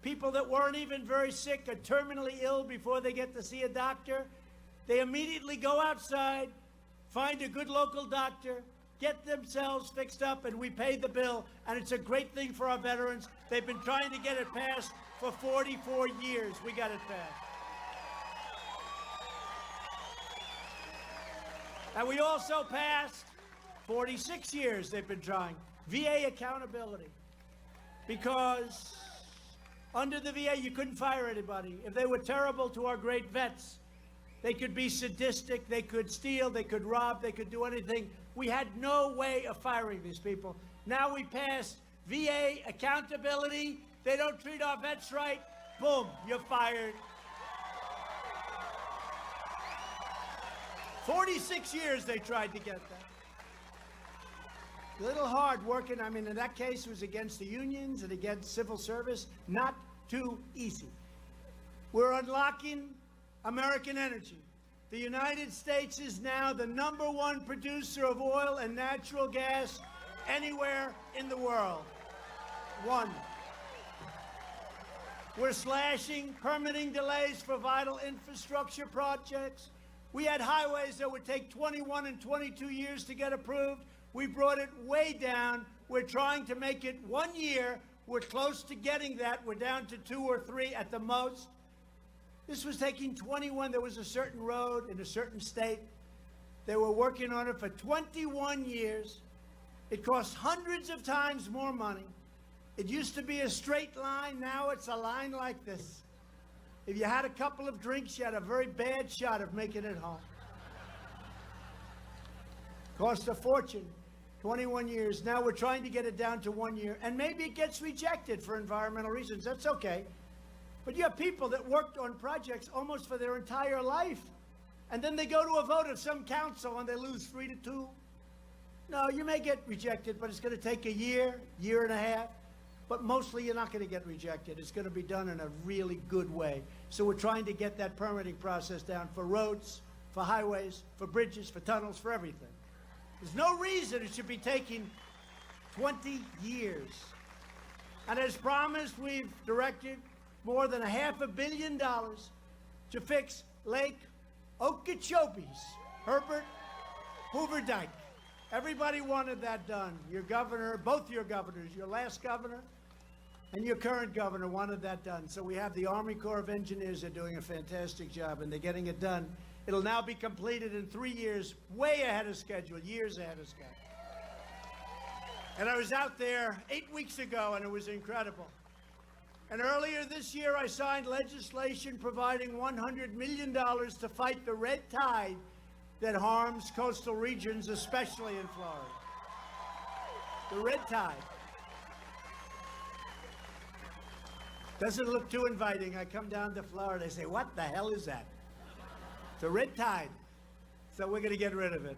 [SPEAKER 4] people that weren't even very sick or terminally ill before they get to see a doctor, they immediately go outside, find a good local doctor, get themselves fixed up, and we pay the bill. And it's a great thing for our veterans. They've been trying to get it passed for 44 years. We got it passed. And we also passed, 46 years they've been trying, VA accountability. Because under the VA, you couldn't fire anybody. If they were terrible to our great vets, they could be sadistic, they could steal, they could rob, they could do anything. We had no way of firing these people. Now we passed VA accountability. They don't treat our vets right. Boom, you're fired. 46 years they tried to get that. A little hard working. I mean, in that case, it was against the unions and against civil service. Not too easy. We're unlocking American energy. The United States is now the #1 producer of oil and natural gas anywhere in the world. 1. We're slashing permitting delays for vital infrastructure projects. We had highways that would take 21 and 22 years to get approved. We brought it way down. We're trying to make it 1 year. We're close to getting that. We're down to 2 or 3 at the most. This was taking 21. There was a certain road in a certain state. They were working on it for 21 years. It cost hundreds of times more money. It used to be a straight line. Now it's a line like this. If you had a couple of drinks, you had a very bad shot of making it home. Cost a fortune. 21 years. Now we're trying to get it down to 1 year. And maybe it gets rejected for environmental reasons. That's okay. But you have people that worked on projects almost for their entire life. And then they go to a vote of some council and they lose 3-2. No, you may get rejected, but it's going to take a year, year and a half. But mostly you're not going to get rejected. It's going to be done in a really good way. So we're trying to get that permitting process down for roads, for highways, for bridges, for tunnels, for everything. There's no reason it should be taking 20 years. And as promised, we've directed more than $500 million to fix Lake Okeechobee's Herbert Hoover Dike. Everybody wanted that done. Your governor, both your governors, your last governor and your current governor wanted that done. So we have the Army Corps of Engineers. They're doing a fantastic job, and they're getting it done. It'll now be completed in 3 years, way ahead of schedule, years ahead of schedule. And I was out there 8 weeks ago, and it was incredible. And earlier this year, I signed legislation providing $100 million to fight the red tide that harms coastal regions, especially in Florida. The red tide. Doesn't look too inviting. I come down to Florida, they say, what the hell is that? It's a red tide. So we're going to get rid of it.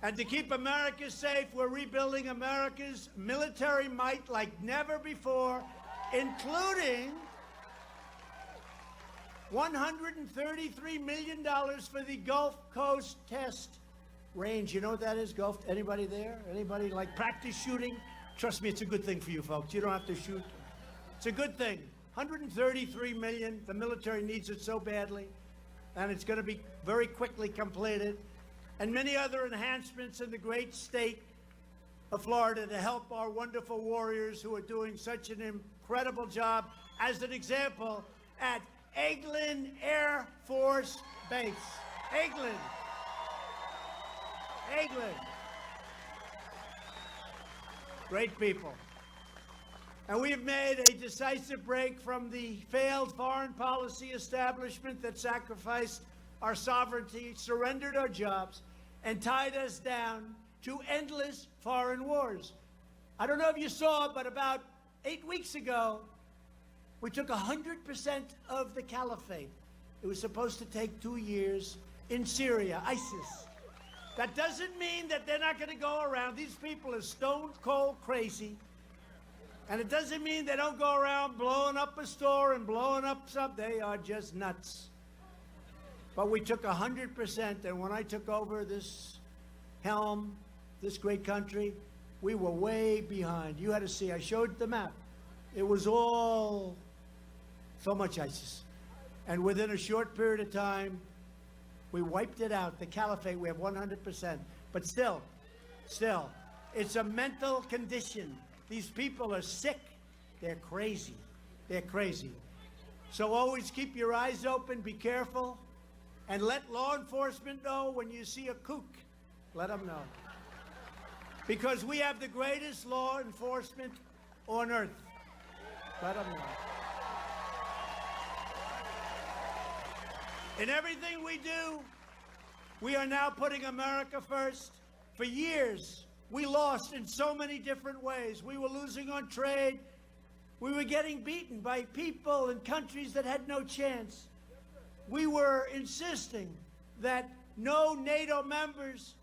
[SPEAKER 4] And to keep America safe, we're rebuilding America's military might like never before, including $133 million for the Gulf Coast Test Range. You know what that is, Gulf? Anybody there? Anybody like practice shooting? Trust me, it's a good thing for you folks. You don't have to shoot. It's a good thing. 133 million. The military needs it so badly. And it's going to be very quickly completed. And many other enhancements in the great state of Florida to help our wonderful warriors who are doing such an incredible job. As an example, at Eglin Air Force Base. Eglin. Great people. And we have made a decisive break from the failed foreign policy establishment that sacrificed our sovereignty, surrendered our jobs, and tied us down to endless foreign wars. I don't know if you saw, but about 8 weeks ago, we took 100% of the caliphate. It was supposed to take 2 years in Syria, ISIS. That doesn't mean that they're not going to go around. These people are stone cold crazy. And it doesn't mean they don't go around blowing up a store and blowing up something. They are just nuts. But we took 100%, and when I took over this helm, this great country, we were way behind. You had to see, I showed the map. It was all so much ISIS. And within a short period of time, we wiped it out. The caliphate, we have 100%. But still, it's a mental condition. These people are sick. They're crazy. They're crazy. So always keep your eyes open, be careful, and let law enforcement know when you see a kook. Let them know. Because we have the greatest law enforcement on earth. Let them know. In everything we do, we are now putting America first. For years, we lost in so many different ways. We were losing on trade. We were getting beaten by people and countries that had no chance. We were insisting that no NATO members,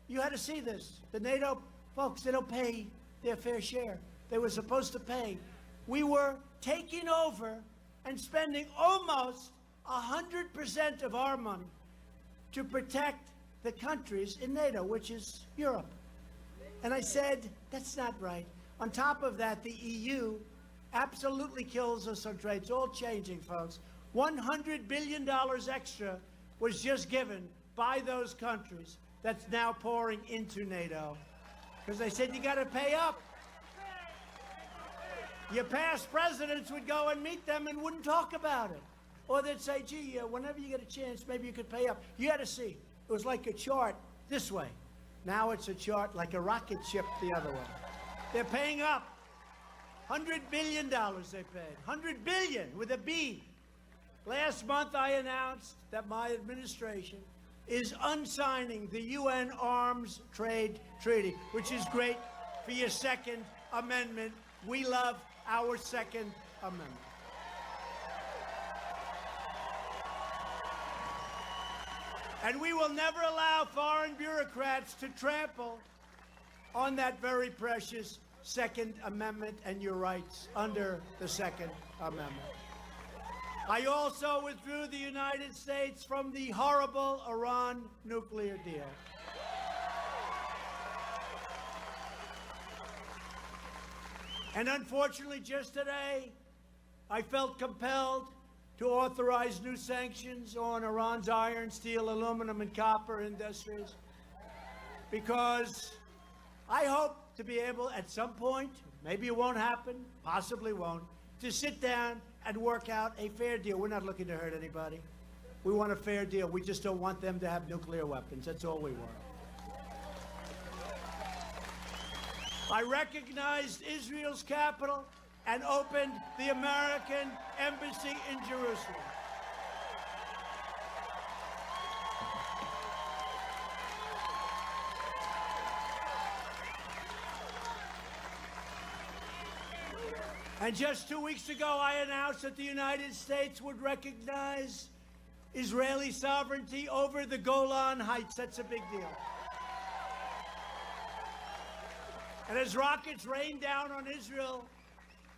[SPEAKER 4] you had to see this, the NATO folks, they don't pay their fair share. They were supposed to pay. We were taking over and spending almost 100% of our money to protect the countries in NATO, which is Europe. And I said, that's not right. On top of that, the EU absolutely kills us on trade. It's all changing, folks. $100 billion extra was just given by those countries that's now pouring into NATO. Because they said, you got to pay up. Your past presidents would go and meet them and wouldn't talk about it. Or they'd say, gee, whenever you get a chance, maybe you could pay up. You had to see. It was like a chart this way. Now it's a chart like a rocket ship the other way. They're paying up. $100 billion they paid. 100 billion with a B. Last month I announced that my administration is unsigning the UN Arms Trade Treaty, which is great for your Second Amendment. We love our Second Amendment. And we will never allow foreign bureaucrats to trample on that very precious Second Amendment and your rights under the Second Amendment. I also withdrew the United States from the horrible Iran nuclear deal. And unfortunately, just today, I felt compelled to authorize new sanctions on Iran's iron, steel, aluminum, and copper industries, because I hope to be able at some point, maybe it won't happen, possibly won't, to sit down and work out a fair deal. We're not looking to hurt anybody. We want a fair deal. We just don't want them to have nuclear weapons. That's all we want. I recognized Israel's capital and opened the American Embassy in Jerusalem. And just 2 weeks ago, I announced that the United States would recognize Israeli sovereignty over the Golan Heights. That's a big deal. And as rockets rained down on Israel,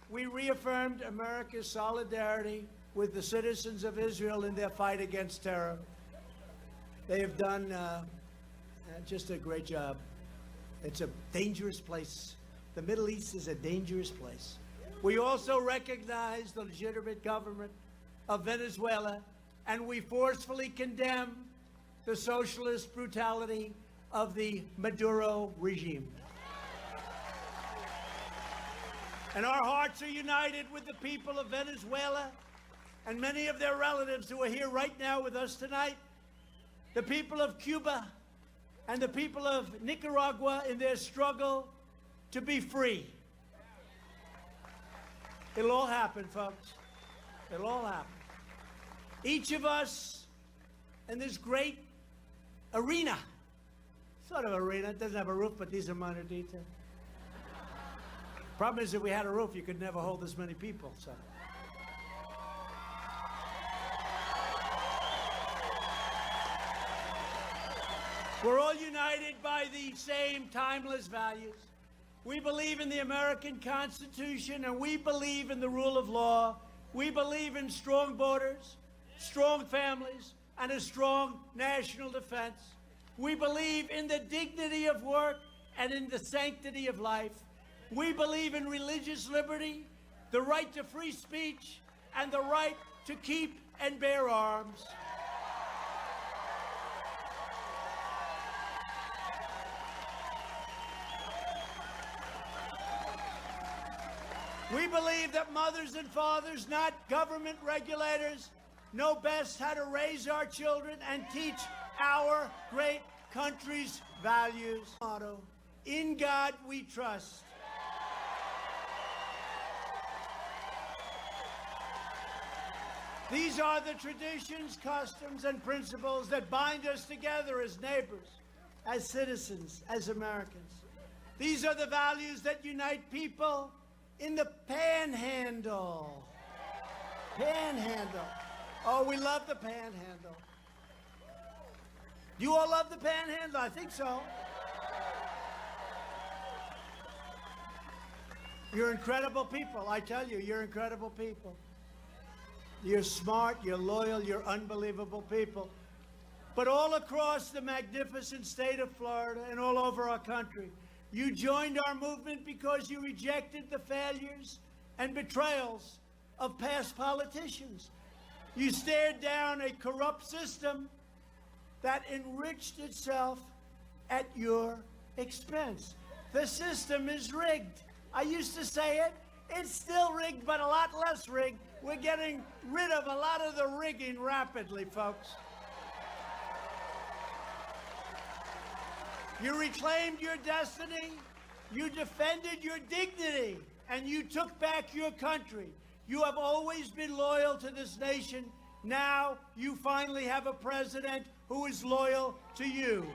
[SPEAKER 4] we reaffirmed America's solidarity with the citizens of Israel in their fight against terror. They have done just a great job. It's a dangerous place. The Middle East is a dangerous place. We also recognize the legitimate government of Venezuela, and we forcefully condemn the socialist brutality of the Maduro regime. And our hearts are united with the people of Venezuela and many of their relatives who are here right now with us tonight, the people of Cuba and the people of Nicaragua in their struggle to be free. It'll all happen, folks. It'll all happen. Each of us in this great arena, sort of arena, it doesn't have a roof, but these are minor details. Problem is, if we had a roof, you could never hold this many people, so. We're all united by the same timeless values. We believe in the American Constitution, and we believe in the rule of law. We believe in strong borders, strong families, and a strong national defense. We believe in the dignity of work and in the sanctity of life. We believe in religious liberty, the right to free speech, and the right to keep and bear arms. We believe that mothers and fathers, not government regulators, know best how to raise our children and teach our great country's values. Motto, in God we trust. These are the traditions, customs, and principles that bind us together as neighbors, as citizens, as Americans. These are the values that unite people in the Panhandle. Panhandle. Oh, we love the Panhandle. You all love the Panhandle? I think so. You're incredible people. I tell you, you're incredible people. You're smart, you're loyal, you're unbelievable people. But all across the magnificent state of Florida and all over our country, you joined our movement because you rejected the failures and betrayals of past politicians. You stared down a corrupt system that enriched itself at your expense. The system is rigged. I used to say it. It's still rigged, but a lot less rigged. We're getting rid of a lot of the rigging rapidly, folks. You reclaimed your destiny, you defended your dignity, and you took back your country. You have always been loyal to this nation. Now you finally have a president who is loyal to you.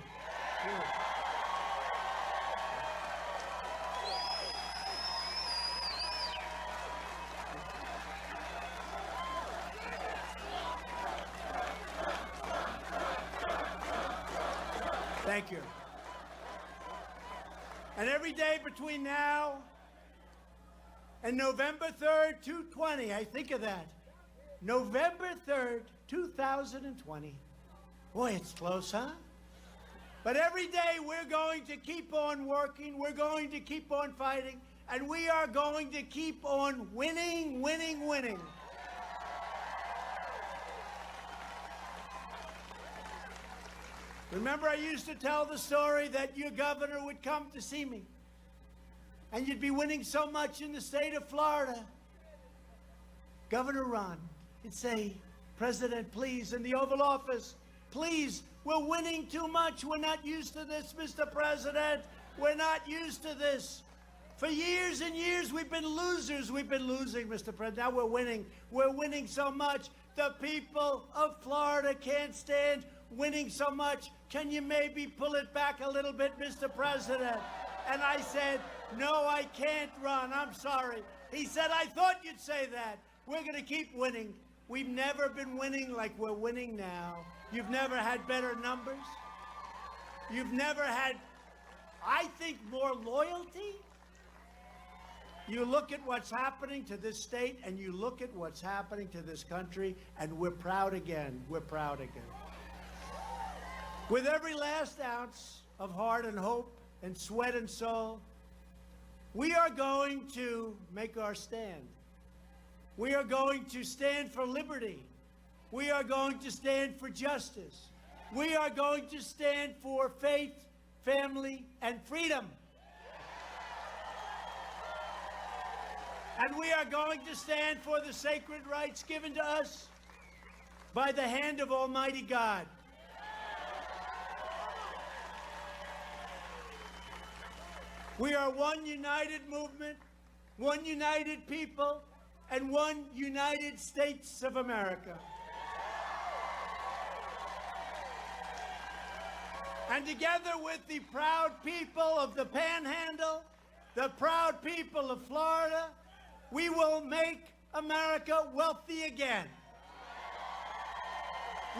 [SPEAKER 4] Thank you. And every day between now and November 3rd, 2020, I think of that. November 3rd, 2020. Boy, it's close, huh? But every day we're going to keep on working, we're going to keep on fighting, and we are going to keep on winning, winning, winning. Remember, I used to tell the story that your governor would come to see me, and you'd be winning so much in the state of Florida. Governor Ron, he'd say, President, please, in the Oval Office, please, we're winning too much. We're not used to this, Mr. President. We're not used to this. For years and years, we've been losers. We've been losing, Mr. President. Now we're winning. We're winning so much. The people of Florida can't stand winning so much. Can you maybe pull it back a little bit, Mr. President? And I said, no, I can't run. I'm sorry. He said, I thought you'd say that. We're going to keep winning. We've never been winning like we're winning now. You've never had better numbers. You've never had, I think, more loyalty. You look at what's happening to this state and you look at what's happening to this country, and we're proud again. We're proud again. With every last ounce of heart and hope and sweat and soul, we are going to make our stand. We are going to stand for liberty. We are going to stand for justice. We are going to stand for faith, family, and freedom. And we are going to stand for the sacred rights given to us by the hand of Almighty God. We are one united movement, one united people, and one United States of America. And together with the proud people of the Panhandle, the proud people of Florida, we will make America wealthy again.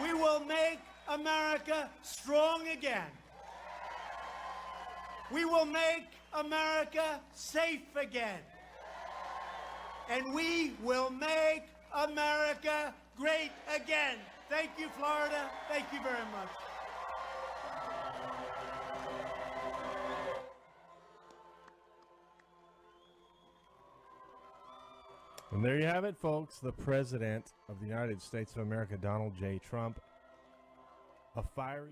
[SPEAKER 4] We will make America strong again. We will make America safe again. And we will make America great again. Thank you, Florida. Thank you very much.
[SPEAKER 5] And there you have it, folks. The President of the United States of America, Donald J. Trump, a fiery...